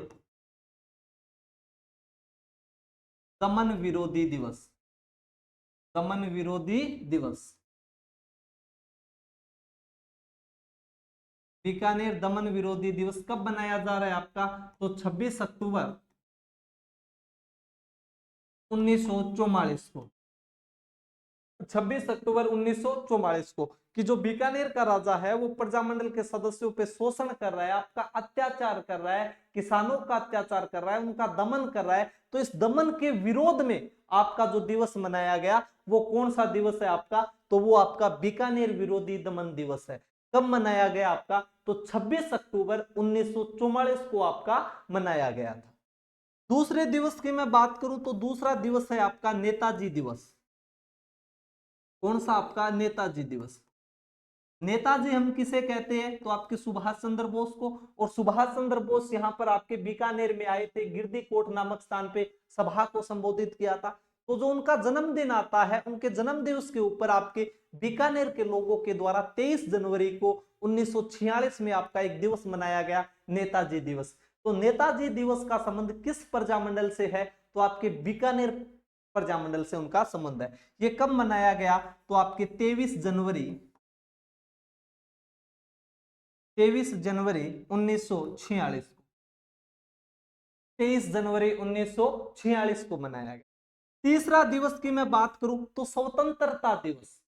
दमन विरोधी दिवस। दमन विरोधी दिवस, बीकानेर दमन विरोधी दिवस कब मनाया जा रहा है आपका? तो 26 अक्टूबर 1944 को। 26 अक्टूबर 1944 को कि जो बीकानेर का राजा है वो प्रजामंडल के सदस्यों पे शोषण कर रहा है, आपका अत्याचार कर रहा है, किसानों का अत्याचार कर रहा है, उनका दमन कर रहा है। तो इस दमन के विरोध में आपका जो दिवस मनाया गया वो कौन सा दिवस है आपका? तो वो आपका बीकानेर विरोधी दमन दिवस है। कब मनाया गया आपका? तो 26 अक्टूबर 1944 को आपका मनाया गया था। दूसरे दिवस की मैं बात करूं तो दूसरा दिवस है आपका नेताजी दिवस। कौन सा आपका? नेताजी दिवस। नेताजी हम किसे कहते हैं? तो आपके सुभाष चंद्र बोस को। और सुभाष चंद्र बोस यहाँ पर आपके बीकानेर में आए थे, गिरदी कोट नामक स्थान पे सभा को संबोधित किया था। तो जो उनका जन्मदिन आता है, उनके जन्म दिवस के ऊपर आपके बीकानेर के लोगों के द्वारा 23 जनवरी को 1946 में आपका एक दिवस मनाया गया, नेताजी दिवस। तो नेताजी दिवस का संबंध किस प्रजामंडल से है? तो आपके बीकानेर प्रजामंडल से उनका संबंध है। ये कब मनाया गया? तो आपके 23 जनवरी 1946 को, 23 जनवरी 1946 को मनाया गया। तीसरा दिवस की मैं बात करूं तो स्वतंत्रता दिवस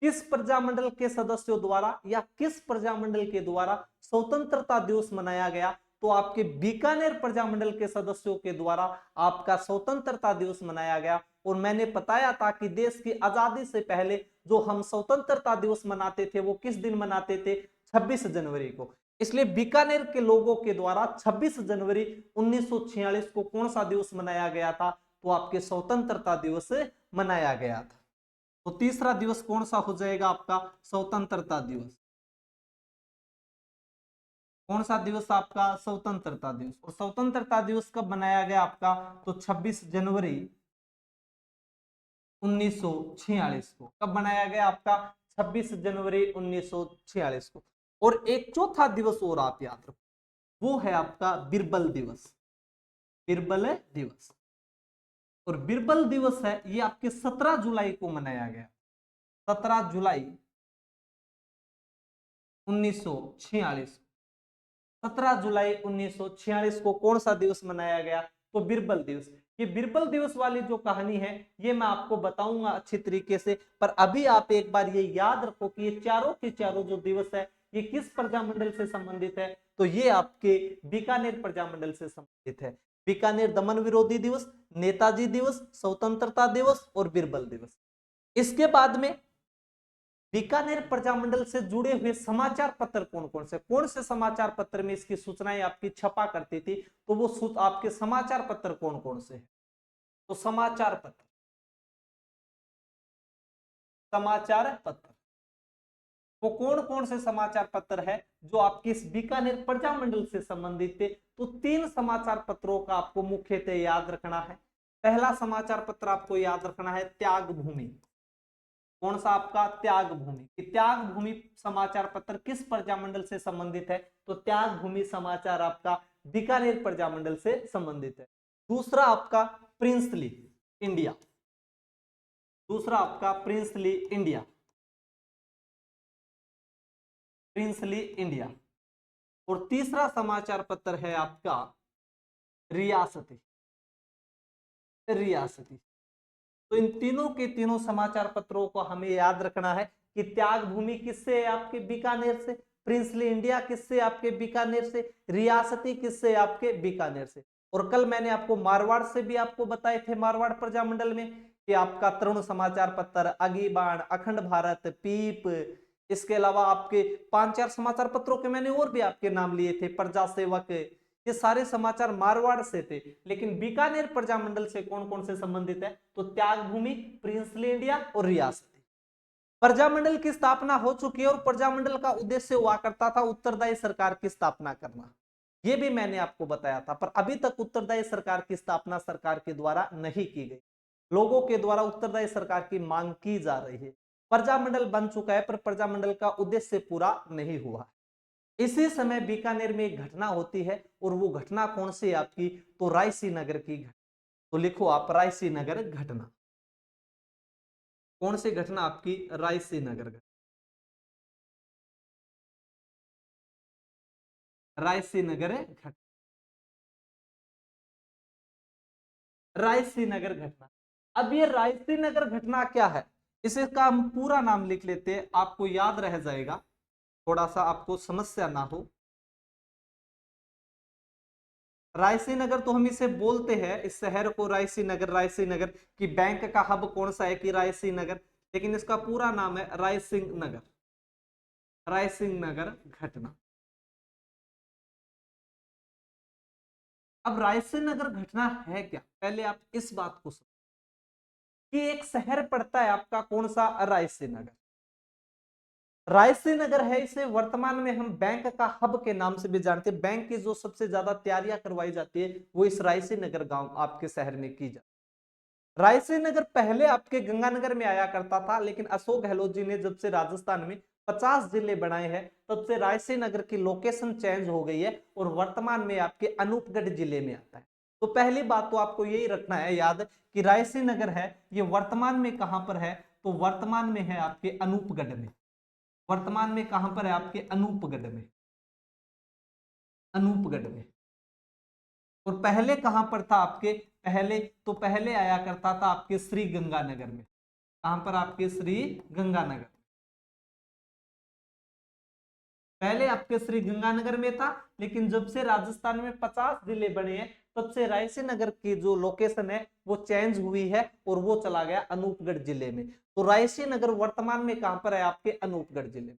किस प्रजामंडल के सदस्यों द्वारा या किस प्रजामंडल के द्वारा स्वतंत्रता दिवस मनाया गया? तो आपके बीकानेर प्रजामंडल के सदस्यों के द्वारा आपका स्वतंत्रता दिवस मनाया गया। और मैंने बताया था कि देश की आजादी से पहले जो हम स्वतंत्रता दिवस मनाते थे वो किस दिन मनाते थे? 26 जनवरी को। इसलिए बीकानेर के लोगों के द्वारा 26 जनवरी 1946 को कौन सा दिवस मनाया गया था? तो आपके स्वतंत्रता दिवस मनाया गया था। तो तीसरा दिवस कौन सा हो जाएगा आपका? स्वतंत्रता दिवस। कौन सा दिवस आपका? स्वतंत्रता दिवस। और स्वतंत्रता दिवस कब मनाया गया आपका? तो 26 जनवरी 1946 को। कब मनाया गया आपका? 26 जनवरी 1946 को। और एक चौथा दिवस और आप याद रखो, वो है आपका बिरबल दिवस। बिरबल दिवस, और बिरबल दिवस है ये आपके 17 जुलाई को मनाया गया। 17 जुलाई 1946, 17 जुलाई 1946 को कौन सा दिवस मनाया गया? तो बिरबल दिवस। ये बिरबल दिवस वाली जो कहानी है ये मैं आपको बताऊंगा अच्छी तरीके से, पर अभी आप एक बार ये याद रखो कि ये चारों के चारों जो दिवस है ये किस प्रजामंडल से संबंधित है? तो ये आपके बीकानेर प्रजामंडल से संबंधित है। बीकानेर दमन विरोधी दिवस, नेताजी दिवस, स्वतंत्रता दिवस और बिरबल दिवस। इसके बाद में बीकानेर प्रजामंडल से जुड़े हुए समाचार पत्र कौन से समाचार पत्र में इसकी सूचनाएं आपकी छपा करती थी? तो वो आपके समाचार पत्र कौन कौन से हैं? तो समाचार पत्र, समाचार पत्र वो कौन कौन से समाचार पत्र है जो आपके इस बीकानेर प्रजामंडल से संबंधित थे? तो 3 समाचार पत्रों का आपको मुख्यतः याद रखना है। पहला समाचार पत्र आपको याद रखना है त्याग भूमि। कौन सा आपका? त्याग भूमि। कि त्याग भूमि समाचार पत्र किस प्रजामंडल से संबंधित है? तो त्याग भूमि समाचार आपका बीकानेर प्रजामंडल से संबंधित है। दूसरा आपका प्रिंसली इंडिया, दूसरा आपका प्रिंसली इंडिया, प्रिंसली इंडिया। और तीसरा समाचार पत्र है आपका रियासती, रियासती। तो इन तीनों के तीनों समाचार पत्रों को हमें याद रखना है कि त्याग भूमि किससे है? आपके बीकानेर से। प्रिंसली इंडिया किससे? आपके बीकानेर से। रियासती किससे? आपके बीकानेर से। और कल मैंने आपको मारवाड़ से भी आपको बताए थे, मारवाड़ प्रजामंडल में कि आपका तरुण समाचार पत्र, अगीबाण, अखंड भारत, पीप, इसके अलावा आपके 5-4 समाचार पत्रों के मैंने और भी आपके नाम लिए थे, प्रजा सेवक, ये सारे समाचार मारवाड़ से थे। लेकिन बीकानेर प्रजामंडल से कौन कौन से संबंधित है? तो त्याग भूमि, प्रिंसली इंडिया और रियासती। प्रजामंडल की स्थापना हो चुकी है और प्रजामंडल का उद्देश्य हुआ करता था उत्तरदायी सरकार की स्थापना करना। यह भी मैंने आपको बताया था, पर अभी तक उत्तरदायी सरकार की स्थापना सरकार के द्वारा नहीं की गई। लोगों के द्वारा उत्तरदायी सरकार की मांग की जा रही है। प्रजामंडल बन चुका है पर प्रजामंडल का उद्देश्य पूरा नहीं हुआ। इसी समय बीकानेर में एक घटना होती है और वो घटना कौन सी है आपकी? तो रायसी नगर की घटना। तो लिखो आप रायसी नगर घटना। कौन सी घटना आपकी? रायसी नगर घटना, रायसी नगर घटना, रायसी नगर घटना। अब ये रायसी नगर घटना क्या है? इसका हम पूरा नाम लिख लेते हैं, आपको याद रह जाएगा, थोड़ा सा आपको समस्या ना हो। रायसी नगर तो हम इसे बोलते हैं, इस शहर को रायसी नगर, रायसी नगर की बैंक का हब कौन सा है? कि रायसी नगर। लेकिन इसका पूरा नाम है रायसिंह नगर, रायसिंह नगर घटना। अब रायसिंह नगर घटना है क्या? पहले आप इस बात को समझो कि एक शहर पड़ता है आपका कौन सा? रायसिंह नगर। रायसिंह नगर है, इसे वर्तमान में हम बैंक का हब के नाम से भी जानते हैं। बैंक की जो सबसे ज्यादा तैयारियां करवाई जाती है वो इस रायसिंह नगर गांव आपके शहर में की जाती है। रायसिंह नगर पहले आपके गंगानगर में आया करता था, लेकिन अशोक गहलोत जी ने जब से राजस्थान में 50 जिले बनाए हैं तब से रायसिंह नगर की लोकेशन चेंज हो गई है और वर्तमान में आपके अनूपगढ़ जिले में आता है। तो पहली बात तो आपको यही रखना है याद कि रायसिंह नगर है ये वर्तमान में कहां पर है? तो वर्तमान में है आपके अनूपगढ़ में। वर्तमान में कहां पर है? आपके अनूपगढ़ में, अनूपगढ़ में। और पहले कहां पर था आपके? पहले तो पहले आया करता था आपके श्री गंगानगर में। कहां पर? आपके श्री गंगानगर। पहले आपके श्री गंगानगर में था, लेकिन जब से राजस्थान में 50 जिले बने हैं तब से रायसिंह नगर की जो लोकेशन है वो चेंज हुई है और वो चला गया अनूपगढ़ जिले में। तो रायसिंह नगर वर्तमान में कहां पर है? आपके अनूपगढ़ जिले में।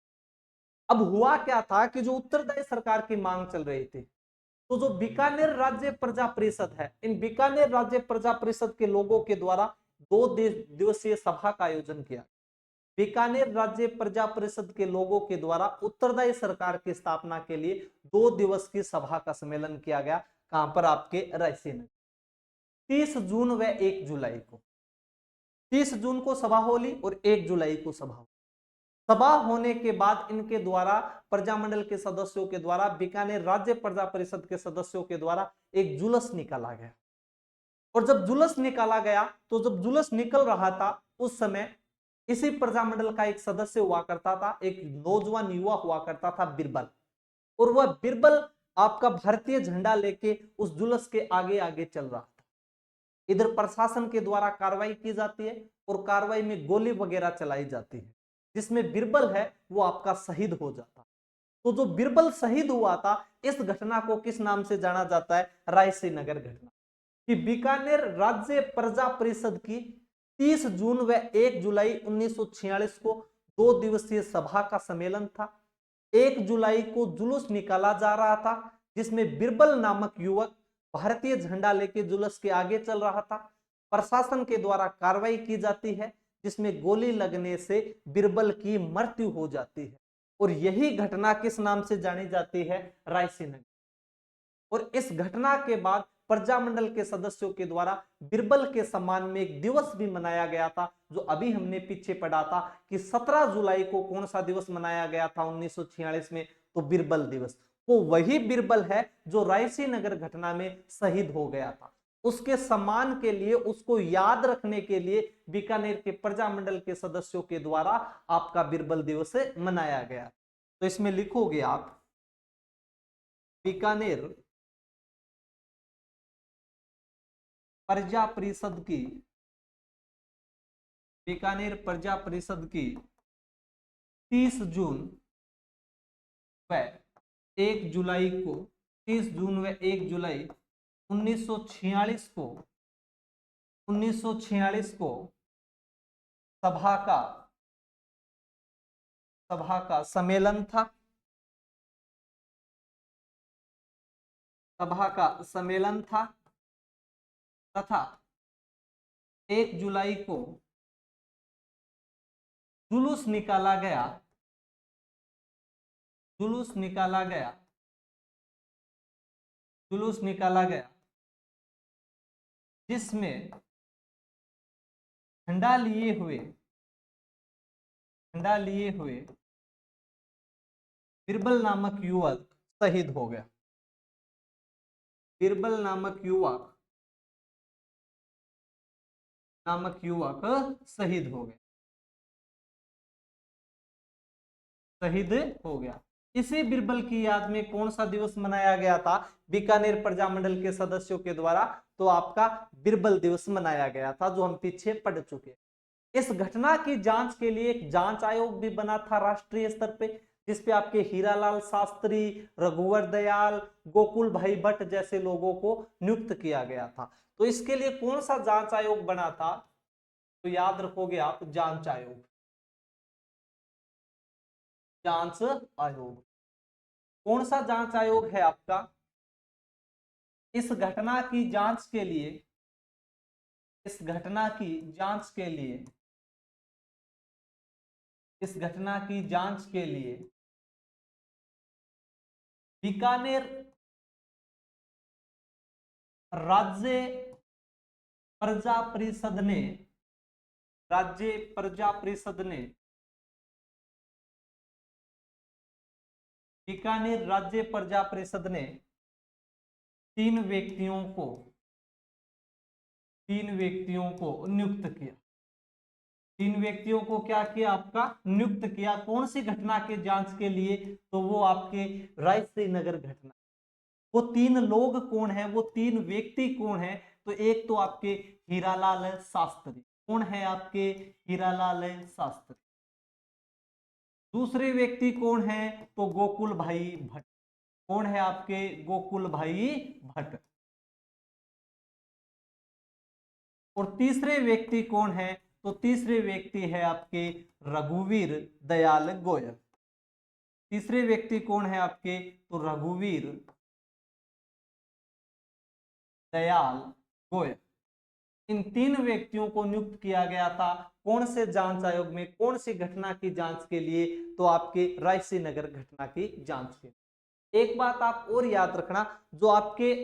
अब हुआ क्या था कि जो उत्तरदायी सरकार की मांग चल रही थी, तो जो बीकानेर राज्य प्रजा परिषद है, इन बीकानेर राज्य प्रजा परिषद के लोगों के द्वारा 2 दिवसीय सभा का आयोजन किया। बीकानेर राज्य प्रजा परिषद के लोगों के द्वारा उत्तरदायी सरकार की स्थापना के लिए 2 दिवस की सभा का सम्मेलन किया गया। कहां पर? आपके रायसीन। 30 जून व 1 जुलाई को, 30 जून को सभा होली और 1 जुलाई को सभा। सभा होने के बाद इनके द्वारा, प्रजामंडल के सदस्यों के द्वारा, बीकानेर राज्य प्रजा परिषद के सदस्यों के द्वारा एक जुलूस निकाला गया। और जब जुलूस निकाला गया तो जब जुलूस निकल रहा था उस समय इसी प्रजामंडल का एक सदस्य हुआ करता था, एक नौजवान युवा हुआ करता था बिरबल। और वह बिरबल आपका भारतीय झंडा लेके उस जुलूस के आगे आगे चल रहा था। इधर प्रशासन के द्वारा कार्रवाई की जाती है और कार्रवाई में गोली वगैरह चलाई जाती है, जिसमें बिरबल है वो आपका शहीद हो जाता। तो जो बिरबल शहीद हुआ था, इस घटना को किस नाम से जाना जाता है? रायसीनगर घटना। कि बीकानेर राज्य प्रजा परिषद की 30 जून व 1 जुलाई 1946 को 2 दिवसीय सभा का सम्मेलन था। 1 जुलाई को जुलूस निकाला जा रहा था, जिसमें बिरबल नामक युवक भारतीय झंडा लेके जुलूस के आगे चल रहा था। प्रशासन के द्वारा कार्रवाई की जाती है, जिसमें गोली लगने से बिरबल की मृत्यु हो जाती है। और यही घटना किस नाम से जानी जाती है? रायसीनगर। और इस घटना के बाद प्रजामंडल के सदस्यों के द्वारा बिरबल के सम्मान में एक दिवस भी मनाया गया था, जो अभी हमने पीछे पढ़ा था कि 17 जुलाई को कौन सा दिवस मनाया गया था 1946 में? तो बिरबल दिवस। वो वही बिरबल है जो रायसीनगर घटना में शहीद हो गया था। उसके सम्मान के लिए, उसको याद रखने के लिए बीकानेर के प्रजामंडल के सदस्यों के द्वारा आपका बिरबल दिवस मनाया गया। तो इसमें लिखोगे आप बीकानेर प्रजा परिषद की, बीकानेर प्रजा परिषद की 30 जून व 1 जुलाई को, 30 जून व 1 जुलाई 1946 को, 1946 को सभा का सम्मेलन था। सभा का सम्मेलन था तथा 1 जुलाई को जुलूस निकाला गया। जुलूस निकाला गया। जुलूस निकाला गया जिसमें झंडा लिए हुए बिरबल नामक युवक शहीद हो गया। बिरबल नामक युवक शहीद हो गया। शहीद हो गया। इसी बिरबल की याद में कौन सा दिवस मनाया गया था बीकानेर प्रजामंडल के सदस्यों के द्वारा? तो आपका बिरबल दिवस मनाया गया था, जो हम पीछे पढ़ चुके। इस घटना की जांच के लिए एक जांच आयोग भी बना था राष्ट्रीय स्तर पे, जिसपे आपके हीरालाल शास्त्री, रघुवर दयाल, गोकुल भाई भट्ट जैसे लोगों को नियुक्त किया गया था। तो इसके लिए कौन सा जांच आयोग बना था? तो याद रखोगे आप, जांच आयोग। जांच आयोग कौन सा जांच आयोग है आपका? इस घटना की जांच के लिए, इस घटना की जांच के लिए, इस घटना की जांच के लिए बीकानेर राज्य प्रजा परिषद ने, राज्य प्रजा परिषद ने, बीकानेर राज्य प्रजा परिषद ने 3 व्यक्तियों को नियुक्त किया। 3 व्यक्तियों को क्या किया? आपका नियुक्त किया। कौन सी घटना के जांच के लिए? तो वो आपके रायसीनगर घटना। वो 3 लोग कौन है? वो 3 व्यक्ति कौन है? तो एक तो आपके हीरालाल शास्त्री। कौन है आपके? हीरालाल शास्त्री। दूसरे व्यक्ति कौन है? तो गोकुल भाई भट्ट। कौन है आपके? गोकुल भाई भट्ट। और तीसरे व्यक्ति कौन है? तो तीसरे व्यक्ति है आपके रघुवीर दयाल गोयल। तीसरे व्यक्ति कौन है आपके? तो रघुवीर दयाल गोयल। इन 3 व्यक्तियों को नियुक्त किया गया था। कौन से जांच आयोग में? कौन सी घटना की जांच के लिए? तो आपके रायसीनगर घटना की जांच के लिए। एक बात आप और याद रखना, जो आपके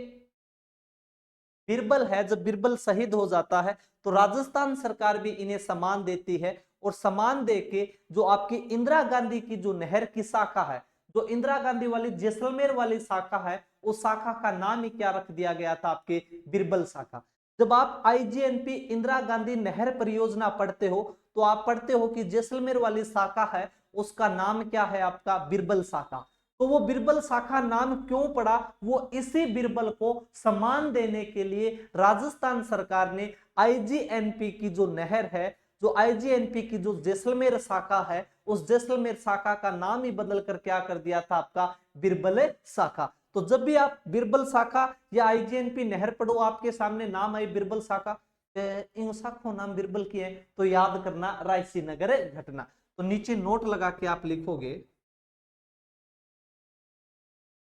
बिरबल है, जब बिरबल शहीद हो जाता है तो राजस्थान सरकार भी इन्हें सम्मान देती है और सम्मान देके जो आपकी इंदिरा गांधी की जो नहर की शाखा है, जो इंदिरा गांधी वाली जैसलमेर वाली शाखा है, उस शाखा का नाम ही क्या रख दिया गया था, आपके बिरबल शाखा। जब आप आईजीएनपी इंदिरा गांधी नहर परियोजना पढ़ते हो तो आप पढ़ते हो कि जैसलमेर वाली शाखा है उसका नाम क्या है, आपका बिरबल शाखा। तो वो बिरबल शाखा नाम क्यों पड़ा, वो इसी बिरबल को सम्मान देने के लिए राजस्थान सरकार ने आईजीएनपी की जो नहर है, जो आईजीएनपी की जो जैसलमेर शाखा है, उस जैसलमेर शाखा का नाम ही बदल कर क्या कर दिया था, आपका बिरबल शाखा। तो जब भी आप बिरबल शाखा या आईजीएनपी नहर पढ़ो, आपके सामने नाम आई बिरबल शाखा, इन शाखों नाम बिरबल की है, तो याद करना रायसी नगर घटना। तो नीचे नोट लगा के आप लिखोगे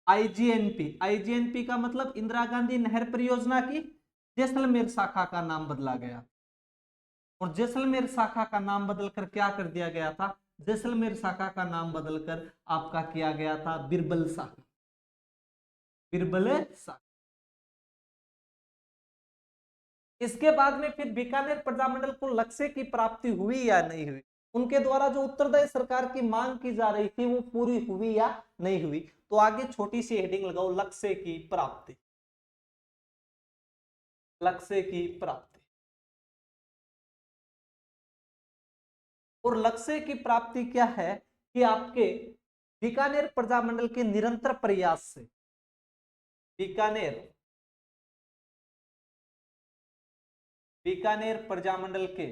आईजीएनपी। आईजीएनपी का मतलब इंदिरा गांधी नहर परियोजना की जैसलमेर शाखा का नाम बदला गया, और जैसलमेर शाखा का नाम बदलकर क्या कर दिया गया था, जैसलमेर शाखा का नाम बदलकर आपका किया गया था बिरबल शाखा, बिरबल शाखा। इसके बाद में फिर बीकानेर प्रजामंडल को लक्ष्य की प्राप्ति हुई या नहीं हुई, उनके द्वारा जो उत्तरदायी सरकार की मांग की जा रही थी वो पूरी हुई या नहीं हुई। तो आगे छोटी सी हेडिंग लगाओ, लक्ष्य की प्राप्ति, लक्ष्य की प्राप्ति। और लक्ष्य की प्राप्ति क्या है कि आपके बीकानेर प्रजामंडल के निरंतर प्रयास से, बीकानेर बीकानेर प्रजामंडल के,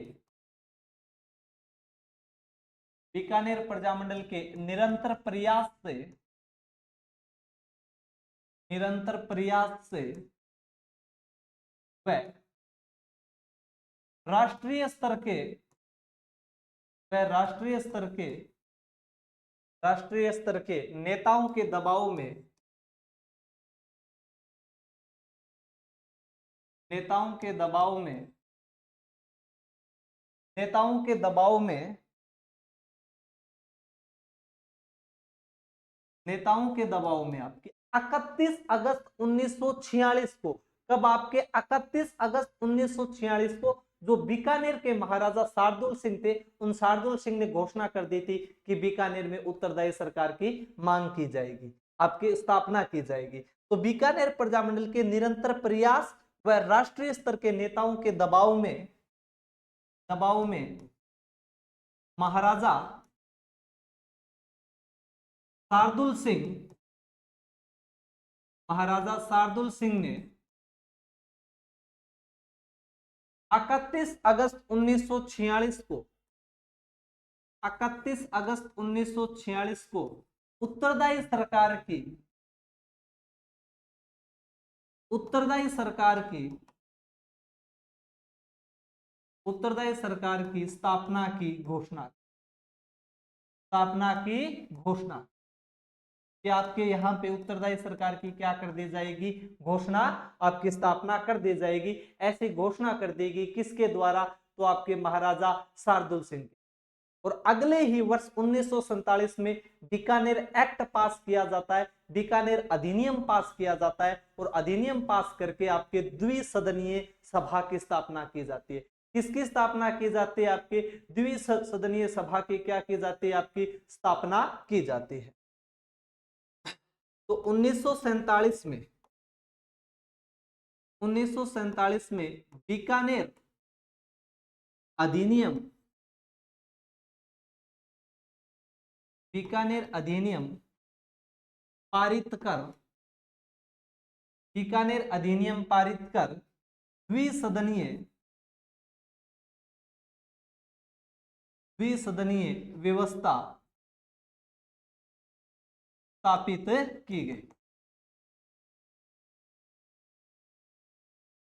बीकानेर प्रजामंडल के निरंतर प्रयास से, निरंतर प्रयास से वह राष्ट्रीय स्तर के, वह राष्ट्रीय स्तर के, राष्ट्रीय स्तर के नेताओं के दबाव में, नेताओं के दबाव में, नेताओं के दबाव में, नेताओं के दबाव में आपके 31 अगस्त 1946 को, कब आपके 31 अगस्त 1946 को जो बीकानेर के महाराजा शार्दुल सिंह थे, उन शार्दुल सिंह ने घोषणा कर दी थी कि बीकानेर में उत्तरदायी सरकार की मांग की जाएगी, आपकी स्थापना की जाएगी। तो बीकानेर प्रजामंडल के निरंतर प्रयास व राष्ट्रीय स्तर के नेताओं के दबाव में, दबाव में महाराजा शार्दुल सिंह, महाराजा शार्दुल सिंह ने 31 अगस्त 1946 को, 31 अगस्त 1946 को उत्तरदायी सरकार की, उत्तरदायी सरकार की, उत्तरदायी सरकार की स्थापना की घोषणा, स्थापना की घोषणा कि आपके यहाँ पे उत्तरदायी सरकार की क्या कर दी जाएगी, घोषणा, आपकी स्थापना कर दी जाएगी। ऐसी घोषणा कर देगी किसके द्वारा, तो आपके महाराजा शार्दुल सिंह। और अगले ही वर्ष 1947 में बीकानेर एक्ट पास किया जाता है, बीकानेर अधिनियम पास किया जाता है, और अधिनियम पास करके आपके द्विसदनीय सभा की स्थापना की जाती है। किसकी स्थापना की जाती है, आपके द्विसदनीय सभा की क्या की जाती है, आपकी स्थापना की जाती है। तो 1947 में, 1947 में बीकानेर अधिनियम, बीकानेर अधिनियम पारित कर, बीकानेर अधिनियम पारित कर द्विसदनीय, द्विसदनीय व्यवस्था स्थापित की गई।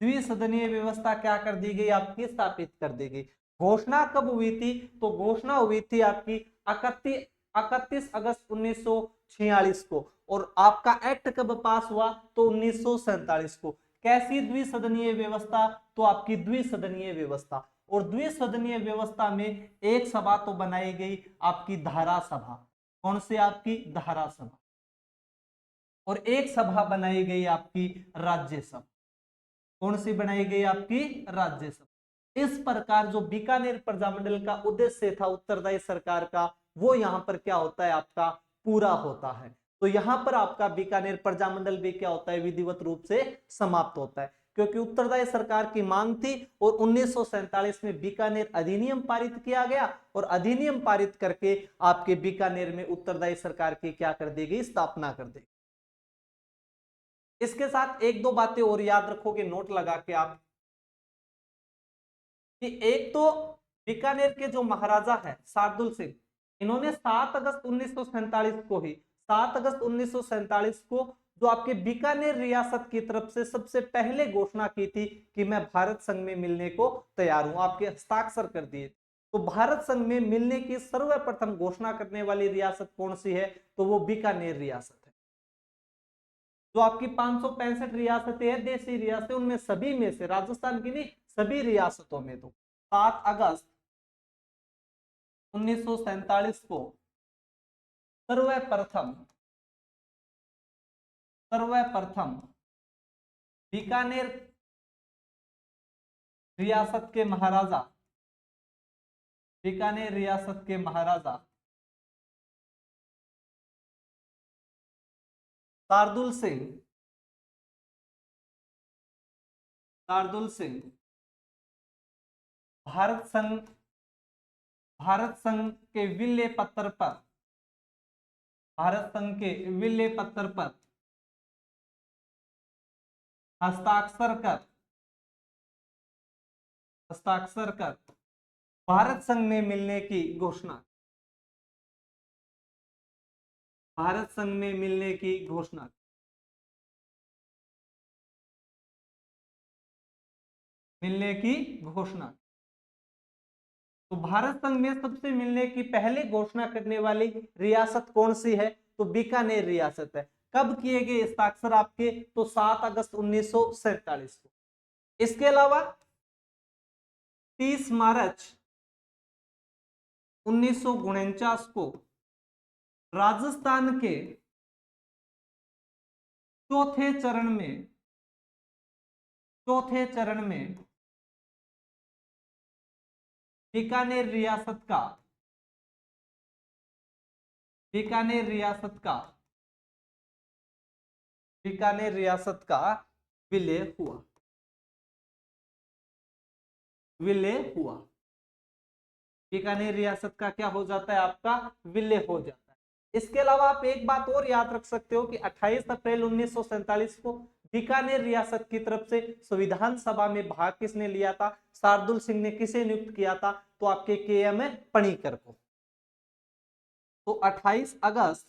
द्विसदनीय व्यवस्था क्या कर दी गई, आपकी स्थापित कर दी गई। घोषणा कब हुई थी, तो घोषणा हुई थी आपकी 31 अगस्त 1946 को, और आपका एक्ट कब पास हुआ, तो 1947 को। कैसी द्विसदनीय व्यवस्था, तो आपकी द्विसदनीय व्यवस्था। और द्विसदनीय व्यवस्था में एक सभा तो बनाई गई आपकी धारा सभा, कौन सी, आपकी धारा सभा, और एक सभा बनाई गई आपकी राज्यसभा, कौन सी बनाई गई, आपकी राज्यसभा। इस प्रकार जो बीकानेर प्रजामंडल का उद्देश्य था उत्तरदायी सरकार का, वो यहाँ पर क्या होता है आपका पूरा होता है। तो यहाँ पर आपका बीकानेर प्रजामंडल भी क्या होता है विधिवत रूप से समाप्त होता है, क्योंकि उत्तरदायी सरकार की मांग थी और 1947 में बीकानेर अधिनियम पारित किया गया और अधिनियम पारित करके आपके बीकानेर में उत्तरदायी सरकार की क्या कर दी गई, स्थापना कर दी। इसके साथ एक दो बातें और याद रखोगे नोट लगा के आप, कि एक तो बीकानेर के जो महाराजा है शार्दुल सिंह, इन्होंने 7 अगस्त 1947 को ही 7 अगस्त 1947 को जो आपके बीकानेर रियासत की तरफ से सबसे पहले घोषणा की थी कि मैं भारत संघ में मिलने को तैयार हूं, आपके हस्ताक्षर कर दिए। तो भारत संघ में मिलने की सर्वप्रथम घोषणा करने वाली रियासत कौन सी है, तो वो बीकानेर रियासत है। जो आपकी 565 रियासतें हैं देशी रियासतें, उनमें सभी में से राजस्थान की नहीं सभी रियासतों में तो 7 अगस्त 1947 को सर्वप्रथम बीकानेर रियासत के महाराजा शार्दुल सिंह भारत संघ के विल्ले पत्र पर हस्ताक्षर कर भारत संघ में मिलने की घोषणा तो भारत संघ में सबसे मिलने की पहले घोषणा करने वाली रियासत कौन सी है, तो बीकानेर रियासत है। कब किए गए हस्ताक्षर आपके, तो 7 अगस्त 1947 को। इसके अलावा 30 मार्च 1949 को राजस्थान के चौथे चरण में बीकानेर रियासत का विलय हुआ। बीकानेर रियासत का क्या हो जाता है, आपका विलय हो जाता है। इसके अलावा आप एक बात और याद रख सकते हो कि 28 अप्रैल 1947 को बीकानेर रियासत की तरफ से संविधान सभा में भाग किसने लिया था, शार्दुल सिंह ने किसे नियुक्त किया था, तो आपके KM पणिकर को। तो 28 अगस्त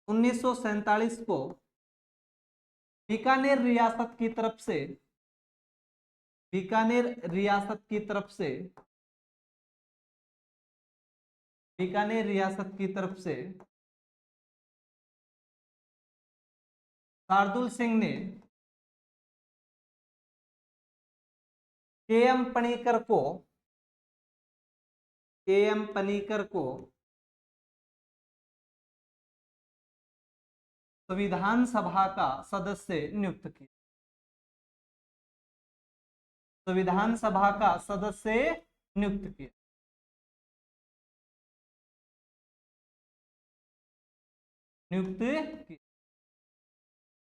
1947 को बीकानेर रियासत की तरफ से शार्दुल सिंह ने KM पणिकर को संविधान सभा का सदस्य नियुक्त किया।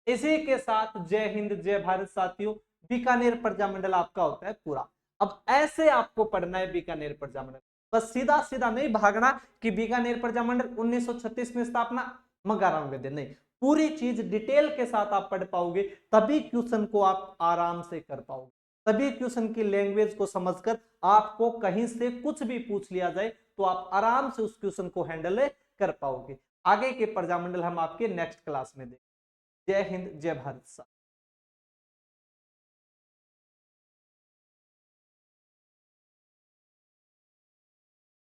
इसी के साथ जय हिंद जय भारत साथियों, बीकानेर प्रजामंडल आपका होता है पूरा। अब ऐसे आपको पढ़ना है बीकानेर प्रजामंडल, बस सीधा सीधा नहीं भागना कि बीकानेर प्रजामंडल 1936 में स्थापना मगाराम वेदे, नहीं, पूरी चीज डिटेल के साथ आप पढ़ पाओगे, तभी क्वेश्चन को आप आराम से कर पाओगे, तभी क्वेश्चन की लैंग्वेज को समझकर आपको कहीं से कुछ भी पूछ लिया जाए तो आप आराम से उस क्वेश्चन को हैंडल कर पाओगे। आगे के प्रजामंडल हम आपके नेक्स्ट क्लास में देखेंगे। जय हिंद जय भारत।